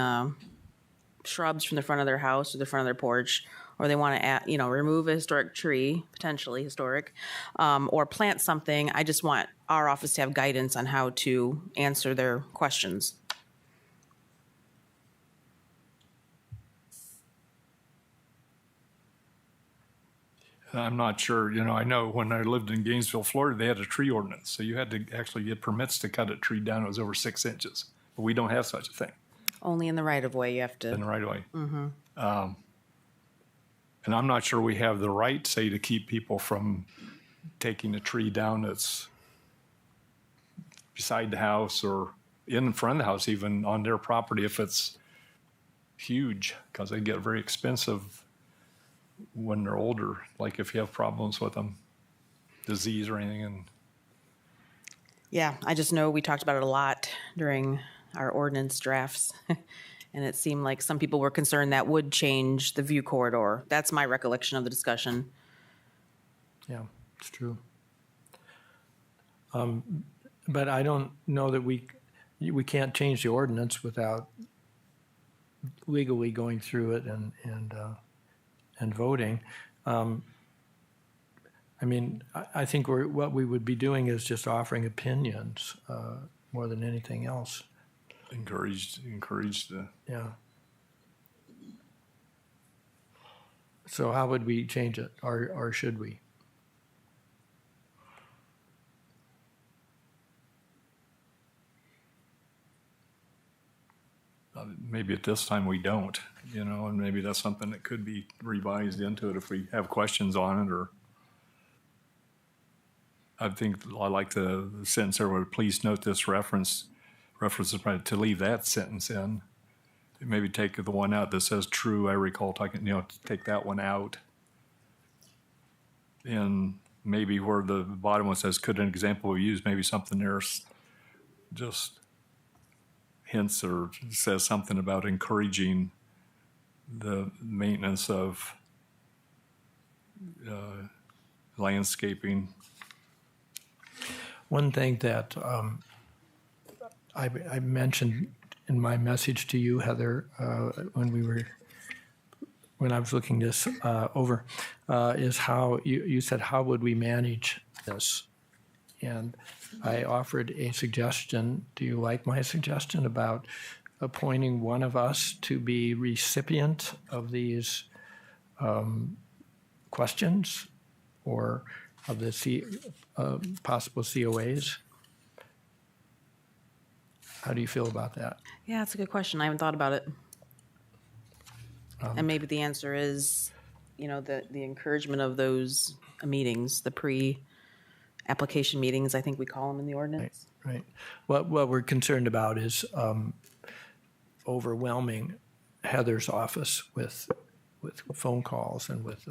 shrubs from the front of their house or the front of their porch, or they want to remove a historic tree, potentially historic, or plant something, I just want our office to have guidance on how to answer their questions. I'm not sure. I know when I lived in Gainesville, Florida, they had a tree ordinance. So you had to actually get permits to cut a tree down that was over 6 inches. But we don't have such a thing Only in the right of way you have to. in the right of way. Mm-hmm. And I'm not sure we have the right, say, to keep people from taking a tree down that's beside the house or in front of the house, even on their property, if it's huge, because they get very expensive when they're older, like if you have problems with them, disease or anything. And Yeah, I just know we talked about it a lot during our ordinance drafts. And it seemed like some people were concerned that would change the view corridor. That's my recollection of the discussion. Yeah, it's true. But I don't know that we can't change the ordinance without legally going through it and voting. I think what we would be doing is just offering opinions more than anything else. encouraged the... Yeah. So how would we change it, or should we? Maybe at this time we don't, and maybe that's something that could be revised into it if we have questions on it. Or I think I like the sentence there where please note this references probably to leave that sentence in. Maybe take the one out that says true. I recall talking, take that one out. And maybe where the bottom one says could an example be used, maybe something there's just hints or says something about encouraging the maintenance of landscaping. One thing that I mentioned in my message to you, Heather, when I was looking this over, is how you said, how would we manage this? And I offered a suggestion. Do you like my suggestion about appointing one of us to be recipient of these questions or of the possible COAs? How do you feel about that? Yeah, that's a good question. I haven't thought about it. And maybe the answer is, the encouragement of those meetings, the application meetings, I think we call them in the ordinance. Right. What we're concerned about is overwhelming Heather's office with phone calls and with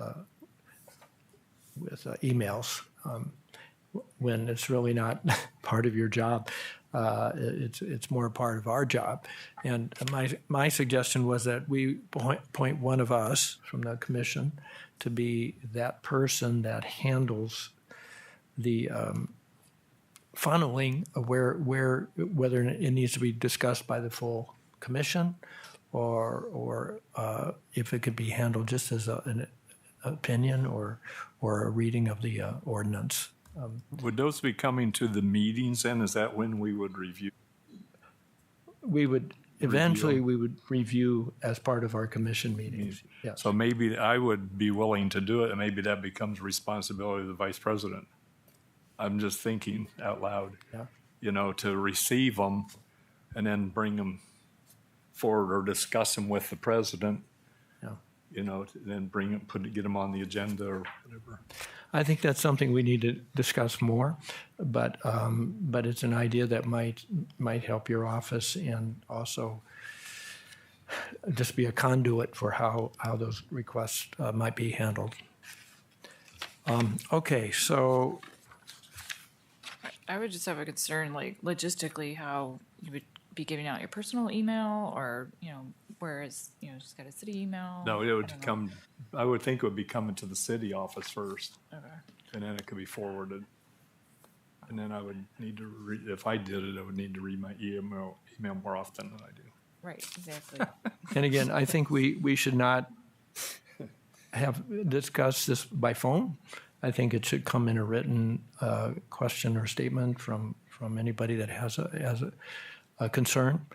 emails when it's really not part of your job. It's more part of our job. And my suggestion was that we point one of us from the commission to be that person that handles the funneling of whether it needs to be discussed by the full commission or if it could be handled just as an opinion or a reading of the ordinance. Would those be coming to the meetings then? Is that when we would review? We would eventually review as part of our commission meetings. Yes. So maybe I would be willing to do it, and maybe that becomes responsibility of the vice president. I'm just thinking out loud. Yeah. You know, to receive them and then bring them forward or discuss them with the president. Yeah. You know, then get them on the agenda or whatever. I think that's something we need to discuss more, but it's an idea that might help your office and also just be a conduit for how those requests might be handled. Okay, so I would just have a concern, like logistically, how you would be giving out your personal email, or whereas just got a city email. No, it would come. I would think it would be coming to the city office first, Okay. and then it could be forwarded. And then I would need to if I did it, I would need to read my email more often than I do. Right. Exactly. and again, I think we should not have discussed this by phone. I think it should come in a written question or statement from anybody that has a concern.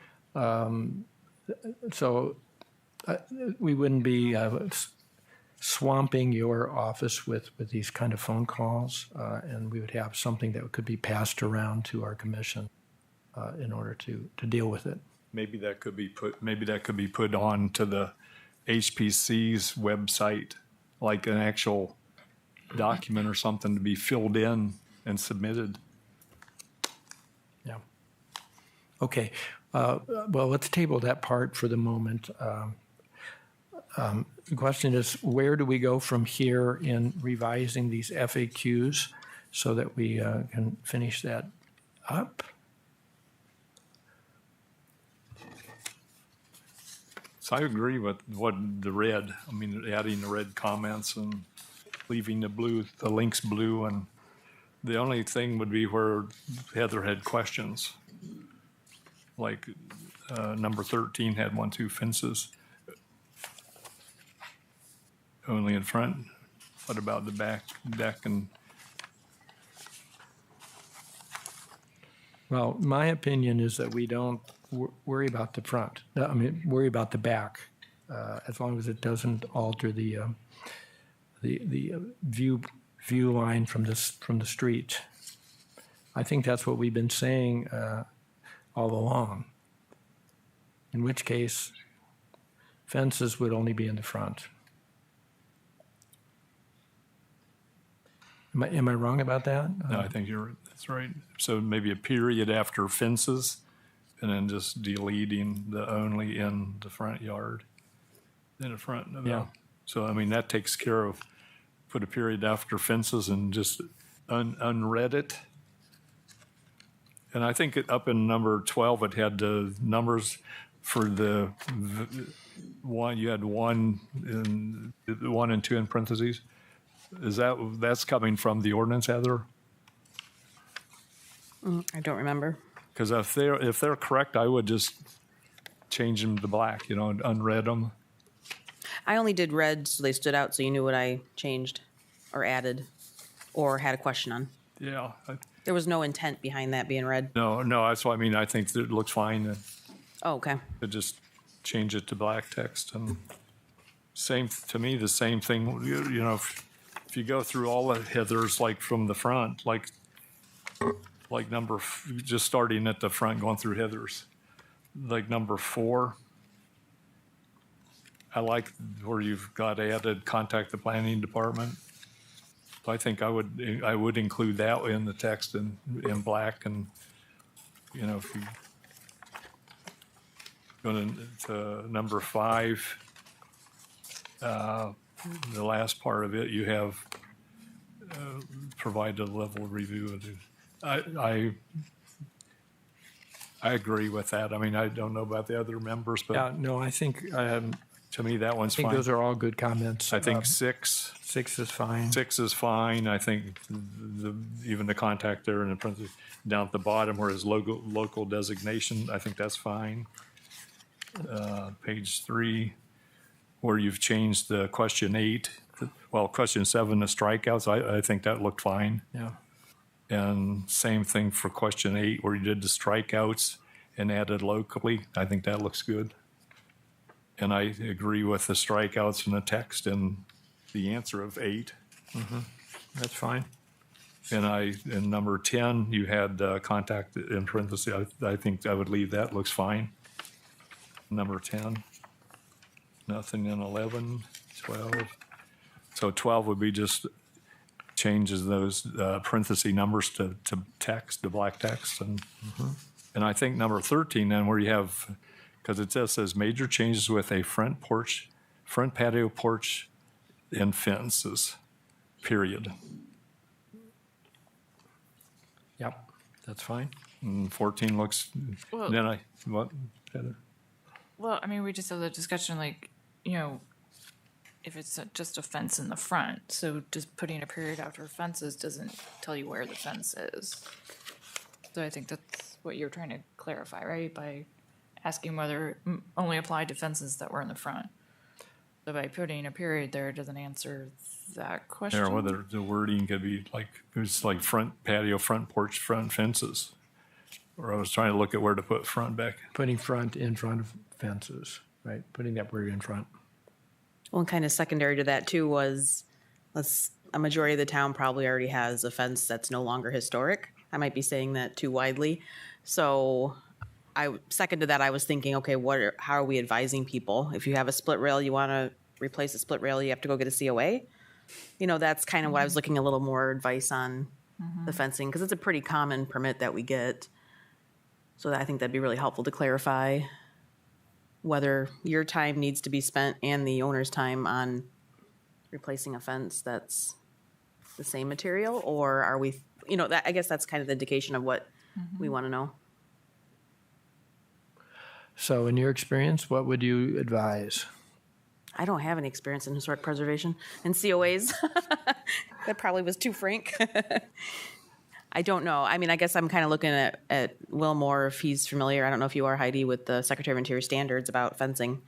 So we wouldn't be swamping your office with these kind of phone calls, and we would have something that could be passed around to our commission in order to deal with it. Maybe that could be put on to the HPC's website, like an actual document or something to be filled in and submitted. Yeah. Okay. Well, let's table that part for the moment. The question is, where do we go from here in revising these FAQs so that we can finish that up? So I agree with what adding the red comments and leaving the links blue, and the only thing would be where Heather had questions. Like number 13 had 1-2 fences only in front. What about the back and? Well, my opinion is that we don't worry about the front. Worry about the back, as long as it doesn't alter the view line from the street. I think that's what we've been saying all along. In which case, fences would only be in the front. Am I wrong about that? No, I think that's right. So maybe a period after fences, and then just deleting the only in the front yard. In the front. Yeah. So that takes care of. Put a period after fences and just unread it. And I think up in number 12, it had the numbers for the one. You had 1 and 2 in parentheses. That's coming from the ordinance, Heather? I don't remember. Because if they're correct, I would just change them to black, and unread them. I only did red so they stood out so you knew what I changed or added or had a question on. Yeah. There was no intent behind that being red. No, that's what I mean. I think that it looks fine. Oh, okay. To just change it to black text, and to me the same thing. If you go through all the Heathers, like from the front, like just starting at the front, going through Heathers, like number 4. I like where you've got added contact the planning department. I think I would include that in the text in black, and, you know, if you go to number 5, the last part of it, you have provide a level of review. I agree with that. I mean, I don't know about the other members, but Yeah, no, I think, to me, that one's I think fine. those are all good comments. I think 6 is fine. is fine. I think even the contact there in the parentheses down at the bottom where his local designation, I think that's fine. Page 3, where you've changed the question 8, question 7, the strikeouts, I think that looked fine. Yeah. And same thing for question 8, where you did the strikeouts and added locally. I think that looks good. And I agree with the strikeouts in the text and the answer of 8. That's fine. And in number 10, you had contact in parentheses. I think I would leave that. Looks fine. Number 10. Nothing in 11, 12. So 12 would be just changes those parenthesis numbers to text, to black text. And I think number 13 then, where you have, because it says major changes with a front patio porch and fences, period. Yep, that's fine. And 14 looks, Well- then what, Heather? Well, I mean, we just had the discussion, like, you know, if it's just a fence in the front, so just putting a period after fences doesn't tell you where the fence is. So I think that's what you're trying to clarify, right? By asking whether it only applied to fences that were in the front. So by putting a period there, it doesn't answer that question. Or whether the wording could be like, it's like front patio, front porch, front fences. Or I was trying to look at where to put front back. Putting front in front of fences, right? Putting that word in front. Well, and kind of secondary to that too was, a majority of the town probably already has a fence that's no longer historic. I might be saying that too widely. So second to that, I was thinking, okay, how are we advising people? If you have a split rail, you want to replace a split rail, you have to go get a COA. You know, that's kind of what I was looking a little more advice on the fencing, because it's a pretty common permit that we get. So I think that'd be really helpful to clarify whether your time needs to be spent and the owner's time on replacing a fence that's the same material, or are we, I guess that's kind of the indication of what we want to know. So in your experience, what would you advise? I don't have any experience in historic preservation and COAs. That probably was too frank. I don't know. I mean, I guess I'm kind of looking at Will Moore, if he's familiar. I don't know if you are, Heidi, with the Secretary of Interior standards about fencing.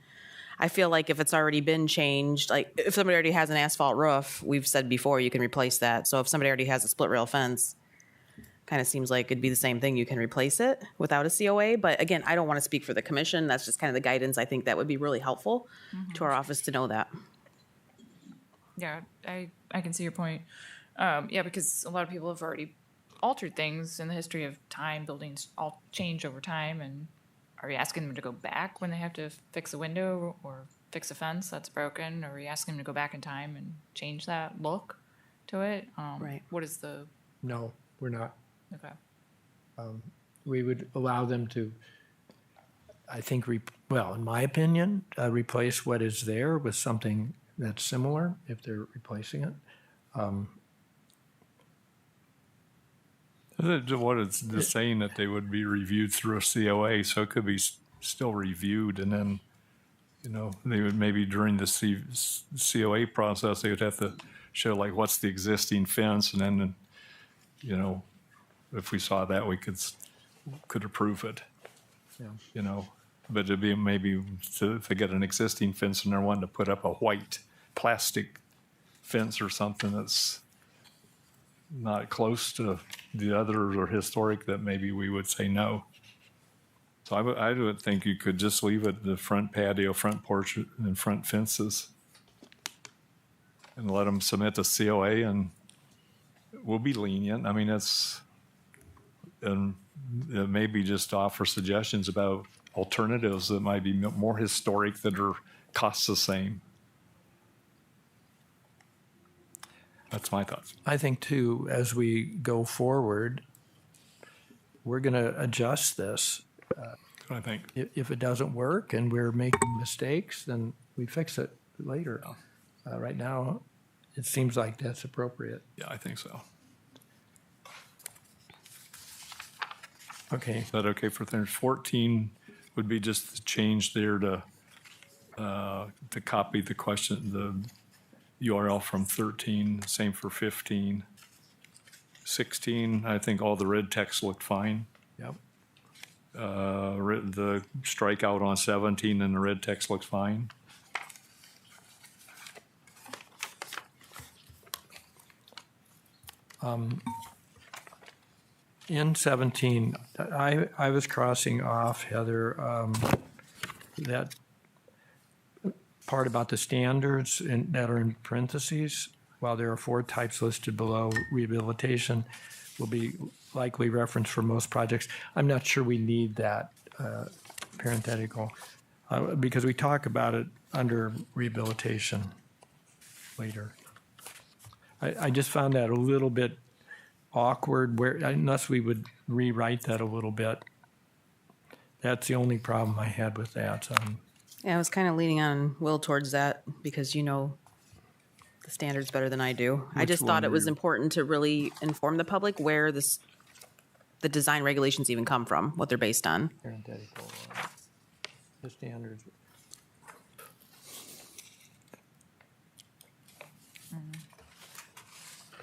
I feel like if it's already been changed, like if somebody already has an asphalt roof, we've said before, you can replace that. So if somebody already has a split rail fence, kind of seems like it'd be the same thing. You can replace it without a COA. But again, I don't want to speak for the commission. That's just kind of the guidance. I think that would be really helpful to our office to know that. Yeah, I can see your point. Yeah, because a lot of people have already altered things in the history of time. Buildings all change over time, and are we asking them to go back when they have to fix a window or fix a fence that's broken? Or are we asking them to go back in time and change that look to it? Right. What is the... No, we're not. Okay. We would allow them to, I think, in my opinion, replace what is there with something that's similar if they're replacing it. What it's just saying that they would be reviewed through a COA, so it could be still reviewed, and then, they would maybe during the COA process, they would have to show like what's the existing fence, and then, if we saw that, we could approve it. Yeah. But it'd be maybe if they get an existing fence and they're wanting to put up a white plastic fence or something that's not close to the others or historic, that maybe we would say no. So I would think you could just leave it the front patio, front porch, and front fences, and let them submit the COA, and we'll be lenient. I mean, and maybe just offer suggestions about alternatives that might be more historic that are cost the same. That's my thoughts. I think too, as we go forward, we're going to adjust this. I think. If it doesn't work and we're making mistakes, then we fix it later. Right now, it seems like that's appropriate. Yeah, I think so. Okay. Is that okay for things? 14 would be just the change there to copy the question, the URL from 13, same for 15. 16, I think all the red text looked fine. Yep. The strikeout on 17 and the red text looks fine. In 17, I was crossing off, Heather, that part about the standards that are in parentheses. While there are 4 types listed below, rehabilitation will be likely referenced for most projects. I'm not sure we need that parenthetical because we talk about it under rehabilitation later. I just found that a little bit awkward unless we would rewrite that a little bit. That's the only problem I had with that. Yeah, I was kind of leaning on Will towards that because you know the standards better than I do. I just thought it was important to really inform the public where the design regulations even come from, what they're based on. Parenthetical, the standards.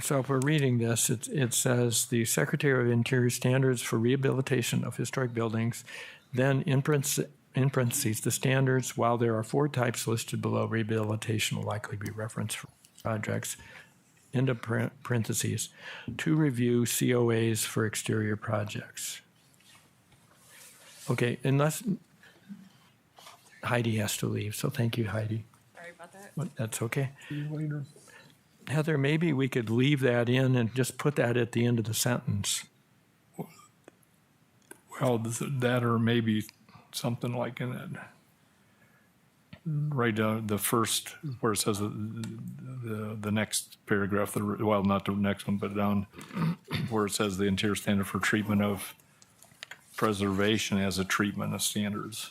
So if we're reading this, it says the Secretary of Interior standards for rehabilitation of historic buildings. Then in parentheses, the standards, while there are 4 types listed below, rehabilitation will likely be referenced for projects. Into parentheses, to review COAs for exterior projects. Okay, unless Heidi has to leave, so thank you, Heidi. Sorry about that. But that's okay. Heather, maybe we could leave that in and just put that at the end of the sentence. Well, that or maybe something like in it. Right down the first where it says the next paragraph, well, not the next one, but down where it says the interior standard for treatment of preservation as a treatment of standards.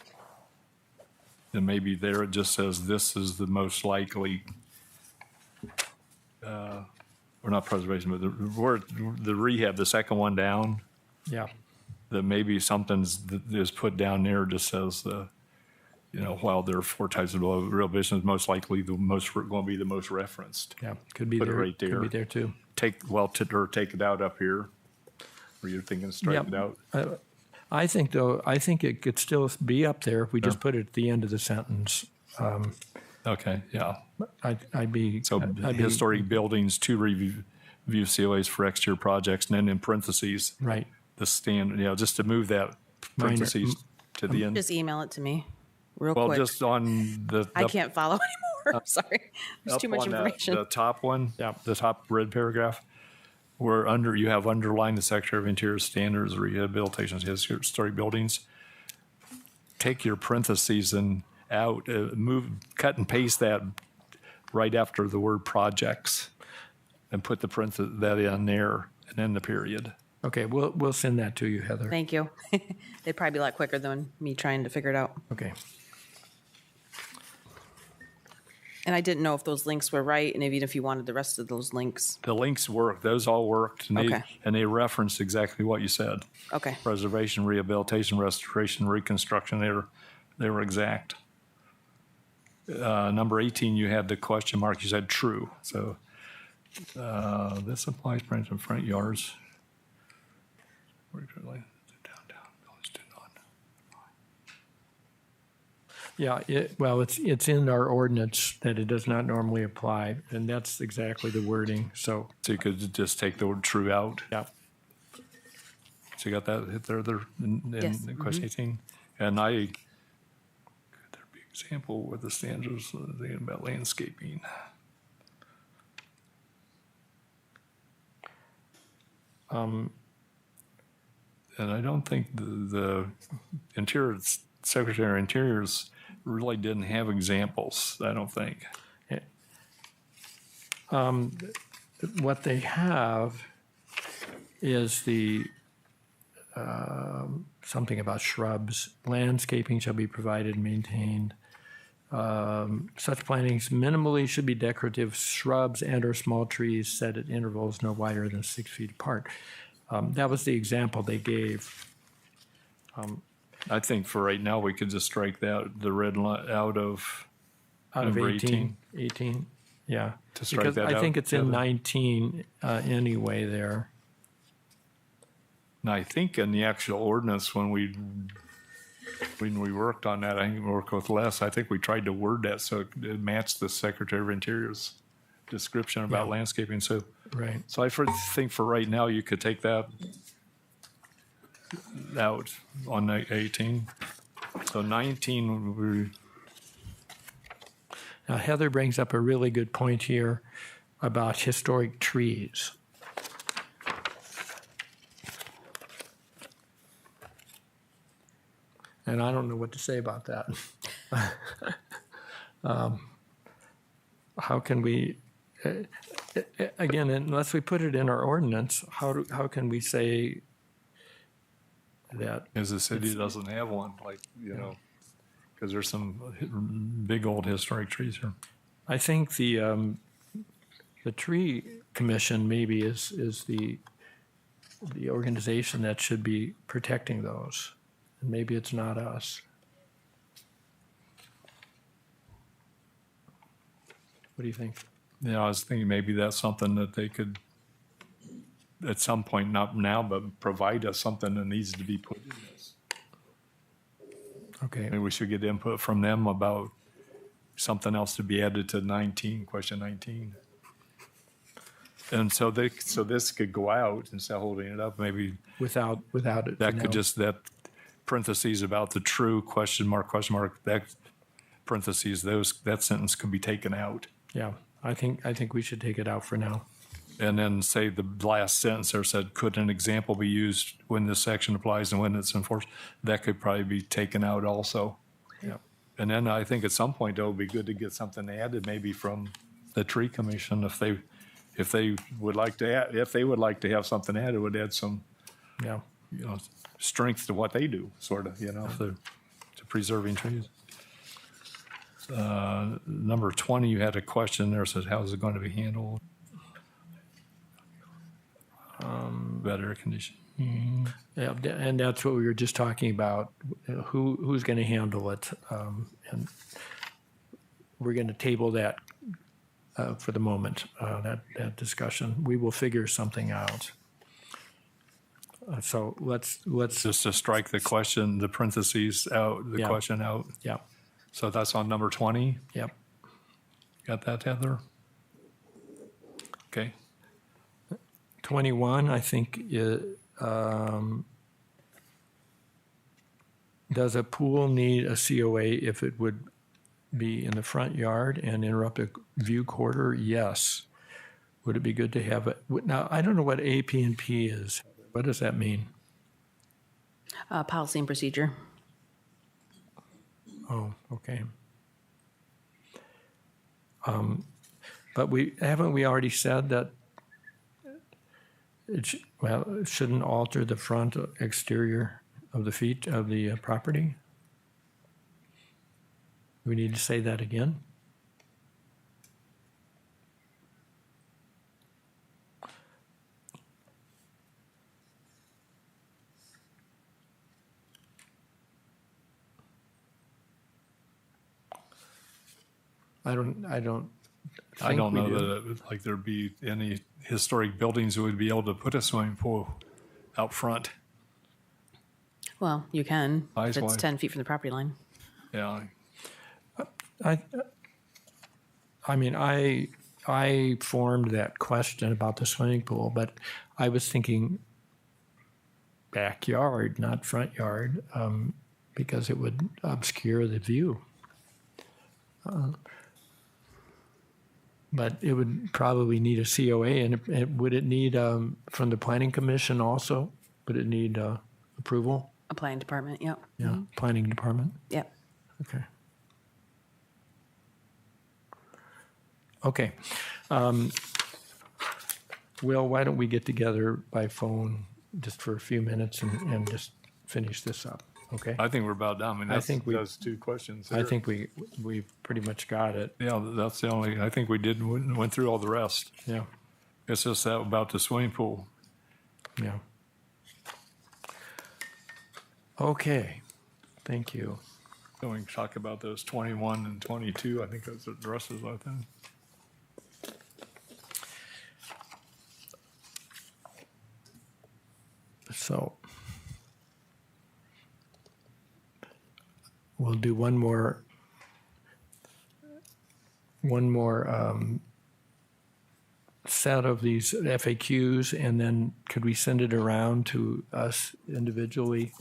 And maybe there it just says this is the most likely, or not preservation, but the rehab, the second one down, Yeah. that maybe something's is put down there just says while there are 4 types of rehabilitation, most likely going to be the most referenced. Yeah, could be Put it there. right there. Could be there too. Take it out up here. Or you're thinking strike Yep. it out. I think it could still be up there if we just put it at the end of the sentence. Okay, yeah. I'd be Historic buildings to review COAs for exterior projects, and then in parentheses, right. the standard, just to move that parentheses to the end. Just email it to me real Well, quick. just on I can't follow anymore. Sorry. There's too much on information. the top one, Yeah. the top red paragraph, where you have underlined the Secretary of Interior standards, rehabilitation of historic buildings. Take your parentheses and out, cut and paste that right after the word projects, and put the parentheses that in there, and then the period. Okay, we'll send that to you, Heather. Thank you. They'd probably be a lot quicker than me trying to figure it out. Okay. And I didn't know if those links were right, and even if you wanted the rest of those links. The links worked; those all worked, and Okay. they referenced exactly what you said. Okay. Preservation, rehabilitation, restoration, reconstruction. They were exact. Number 18, you had the question mark. You said true. So this applies to front yards. Downtown village did not. Yeah, it's in our ordinance that it does not normally apply, and that's exactly the wording. So So you could just take the word true out. yeah, So you got that hit there in Yes. question 18. And could there be example with the standards thinking about landscaping? And I don't think the Interior Secretary of Interiors really didn't have examples. I don't think. what they have is the something about shrubs. Landscaping shall be provided and maintained. Such plantings minimally should be decorative shrubs and or small trees set at intervals no wider than 6 feet apart. That was the example they gave. I think for right now, we could just strike the red line out of Out of number 18. 18, yeah. To strike Because that I out, think it's in Heather. 19 anyway there. And I think in the actual ordinance, when we worked on that, I think we worked with Les, I think we tried to word that so it matched the Secretary of Interior's description about Yeah. landscaping. So, Right. so I think for right now, you could take that out on 18. So 19, Now Heather brings up a really good point here about historic trees. And I don't know what to say about that. How can we, again, unless we put it in our ordinance, how can we say that? as the city doesn't have one, like, you know, because there's some big old historic trees here. I think the tree commission maybe is the organization that should be protecting those. And maybe it's not us. What do you think? You know, I was thinking maybe that's something that they could, at some point, not now, but provide us something that needs to be put in this. Okay. Maybe we should get input from them about something else to be added to 19, question 19. And so this could go out instead of holding it up, maybe Without it. that for could now. just, that parentheses about the true question mark, that parentheses, that sentence could be taken out. Yeah, I think we should take it out for now. And then say the last sentence there said, could an example be used when this section applies and when it's enforced? That could probably be taken out also. Yeah. And then I think at some point, it would be good to get something added maybe from the tree commission if they would like to have something added, it would add some, Yeah. you know, strength to what they do, sort of, you know, to preserving trees. Number 20, you had a question there, says, how is it going to be handled? Better condition. Yeah, and that's what we were just talking about. Who's going to handle it? And we're going to table that for the moment. That discussion. We will figure something out. So let's Just to strike the question, the parentheses out, the Yeah. question out. yeah. So that's on number 20. Yep. Got that, Heather? Okay. 21, I think, does a pool need a COA if it would be in the front yard and interrupt a view quarter? Yes. Would it be good to have it? Now, I don't know what AP&P is. What does that mean? Policy and procedure. Oh, okay. But haven't we already said that it shouldn't alter the front exterior of the feet of the property? We need to say that again? I don't I think don't we know do. that it would, like there'd be any historic buildings that would be able to put a swimming pool out front. Well, you can. Eyes If it's wide. 10 feet from the property line. Yeah. I mean, I formed that question about the swimming pool, but I was thinking backyard, not front yard, because it would obscure the view. But it would probably need a COA, and would it need, from the planning commission also? Would it need approval? A planning department, yep. Yeah, planning department? Yep. Okay. Okay. Will, why don't we get together by phone just for a few minutes and just finish this up, okay? I think we're about done. I mean, that's 2 questions. I there. think we pretty much got it, Yeah, that's the only, I think we went through all the rest. yeah, It's just that about the swimming pool. yeah. Okay, thank you. Then we can talk about those 21 and 22. I think those are the rest of the thing. So we'll do one more set of these FAQs, and then could we send it around to us individually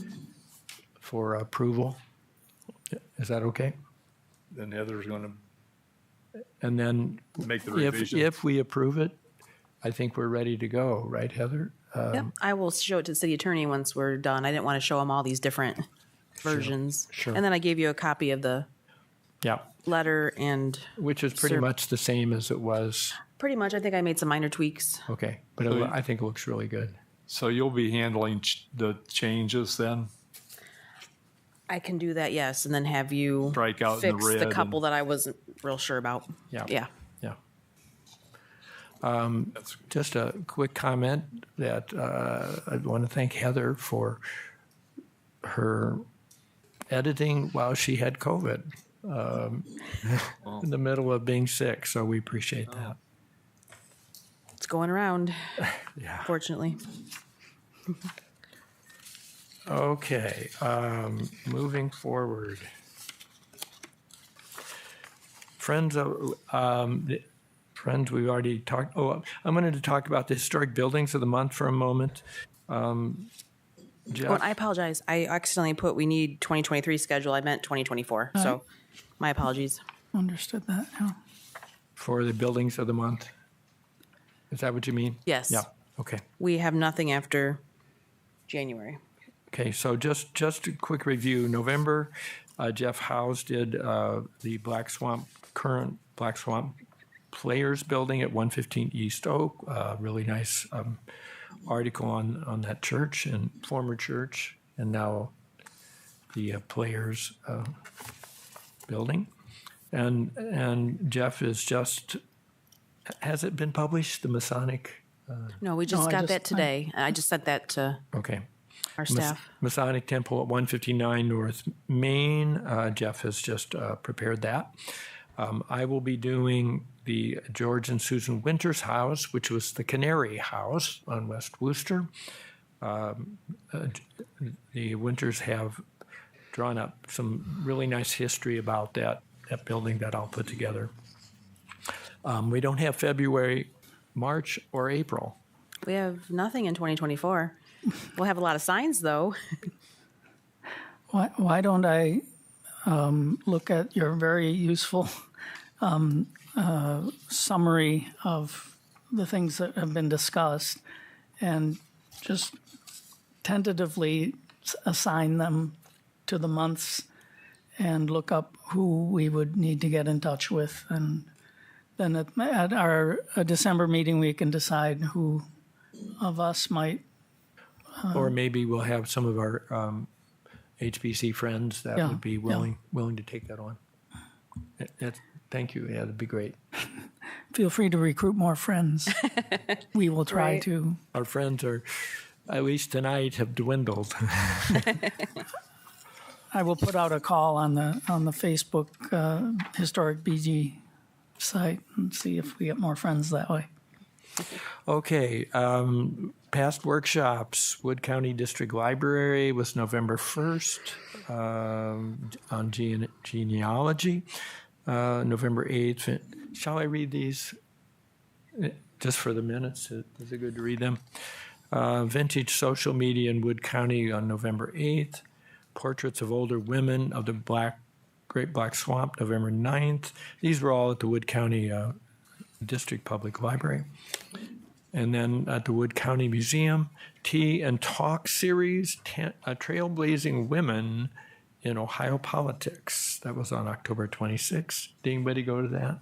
for approval? Is that okay? Then Heather's going And then to make the if revision. if we approve it, I think we're ready to go, right, Heather? Yep. I will show it to the city attorney once we're done. I didn't want to show him all these different versions. sure. And then I gave you a copy of the Yeah, letter and which is pretty Sir. much the same as it was. pretty much, I think I made some minor tweaks. Okay, but I think it looks really good. So you'll be handling the changes then? I can do that, yes, and then have you Strike out in the fix the red couple and- that I wasn't real sure about. Yeah. Yeah. Yeah. That's Just a quick comment that I want to thank Heather for her editing while she had COVID in the middle of being sick. So we appreciate that. It's going around, Yeah. fortunately. Okay. Moving forward. Friends, we've already talked. Oh, I'm going to talk about the historic buildings of the month for a moment. Jeff? Oh, and I apologize. I accidentally put we need 2023 schedule. I meant 2024. So my apologies. Understood that, yeah. For the buildings of the month. Is that what you mean? Yes. Yeah. Okay. We have nothing after January. Okay. So just a quick review. November, Jeff Howes did the current Black Swamp Players Building at 115 East Oak. Really nice article on that church and former church, and now the Players Building. And Jeff is just, has it been published, the Masonic? No, we just I got just- that today. I just sent that to Okay. our staff. Masonic Temple at 159 North Main. Jeff has just prepared that. I will be doing the George and Susan Winters house, which was the Canary House on West Worcester. The Winters have drawn up some really nice history about that building that I'll put together. We don't have February, March, or April. We have nothing in 2024. We'll have a lot of signs, though. Why don't I look at your very useful summary of the things that have been discussed and just tentatively assign them to the months and look up who we would need to get in touch with. And then at our December meeting, we can decide who of us might. Or maybe we'll have some of our HBC friends that Yeah, would be willing to take that on. Thank you. Yeah, that'd be great. Feel free to recruit more friends. We will try Right. to. Our friends are, at least tonight, have dwindled. I will put out a call on the Facebook Historic BG site and see if we get more friends that way. Okay, past workshops. Wood County District Library was November 1st on genealogy. November 8th. Shall I read these just for the minutes? Is it good to read them? Vintage Social Media in Wood County on November 8th. Portraits of Older Women of the Great Black Swamp, November 9th. These were all at the Wood County District Public Library. And then at the Wood County Museum, Tea and Talk series, Trailblazing Women in Ohio Politics. That was on October 26th. Did anybody go to that?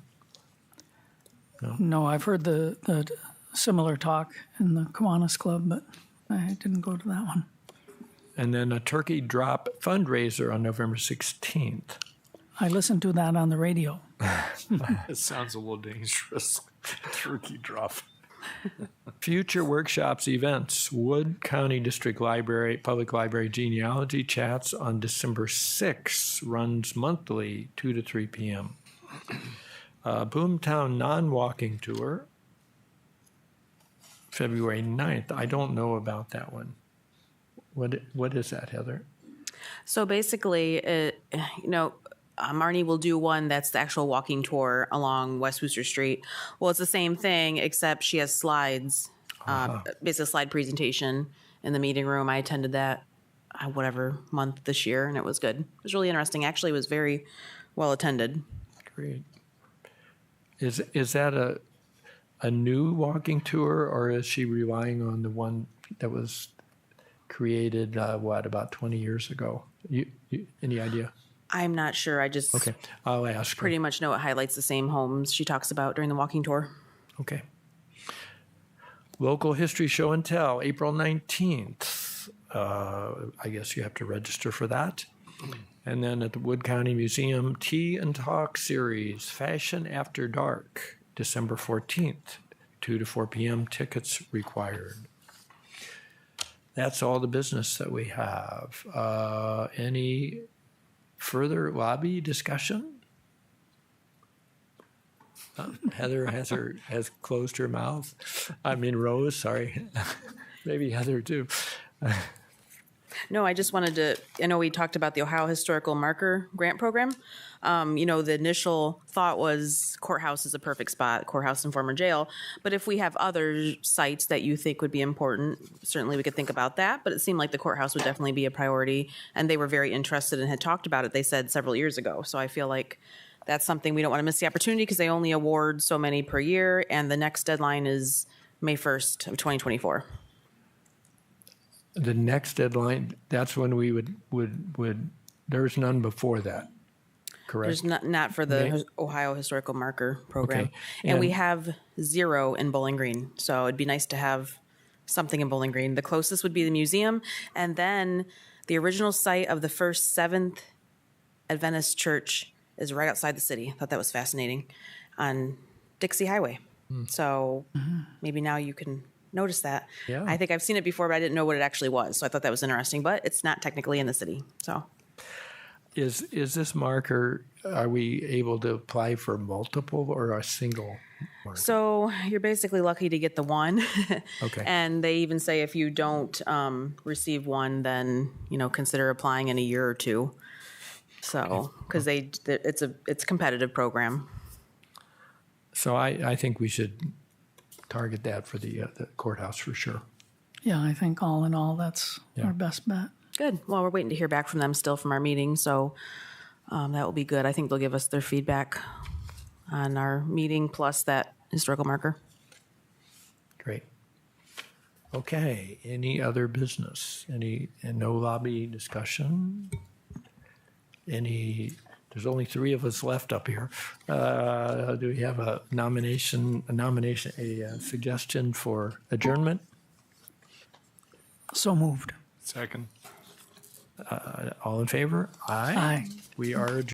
No, I've heard the similar talk in the Kiwanis Club, but I didn't go to that one. And then a turkey drop fundraiser on November 16th. I listened to that on the radio. It sounds a little dangerous. Turkey drop. Future workshops, events, Wood County District Library, Public Library Genealogy Chats on December 6th, runs monthly, 2 to 3 p.m. Boomtown Non-Walking Tour, February 9th. I don't know about that one. What is that, Heather? So basically, Marnie will do one that's the actual walking tour along West Wooster Street. Well, it's the same thing, except she has slides, basically a slide presentation in the meeting room. I attended that, whatever month this year, and it was good. It was really interesting. Actually, it was very well attended. Great. Is that a new walking tour, or is she relying on the one that was created, about 20 years ago? You any idea? I'm not sure. I just Okay, I'll ask her. pretty much know it highlights the same homes she talks about during the walking tour. Okay. Local History Show and Tell, April 19th. I guess you have to register for that. And then at the Wood County Museum, Tea and Talk Series, Fashion After Dark, December 14th, 2 to 4 p.m. Tickets required. That's all the business that we have. Any further lobby discussion? Heather has closed her mouth. I mean, Rose, sorry. Maybe Heather too. No, I just wanted to, I know we talked about the Ohio Historical Marker Grant Program. The initial thought was courthouse is a perfect spot, courthouse and former jail. But if we have other sites that you think would be important, certainly we could think about that. But it seemed like the courthouse would definitely be a priority. And they were very interested and had talked about it, they said, several years ago. So I feel like that's something we don't want to miss the opportunity because they only award so many per year. And the next deadline is May 1st of 2024. The next deadline, that's when we would there's none before that, correct? There's not for the Ohio Historical Marker Program. Okay. And we And- have 0 in Bowling Green. So it'd be nice to have something in Bowling Green. The closest would be the museum. And then the original site of the first Seventh Adventist Church is right outside the city. I thought that was fascinating, on Dixie Highway. So maybe now you can notice that. Yeah. I think I've seen it before, but I didn't know what it actually was. So I thought that was interesting, but it's not technically in the city. So Is this marker, are we able to apply for multiple or a single marker? So you're basically lucky to get the one. Okay. And they even say if you don't receive one, then consider applying in a year or two. So because it's a competitive program. So I think we should target that for the courthouse for sure. Yeah, I think all in all, that's Yeah. our best bet. Good. Well, we're waiting to hear back from them still from our meeting, so that will be good. I think they'll give us their feedback on our meeting plus that historical marker. Great. Okay, any other business? And no lobby discussion? There's only 3 of us left up here. Do we have a suggestion for adjournment? So moved. Second. All in favor? Aye. Aye. We are adjourned.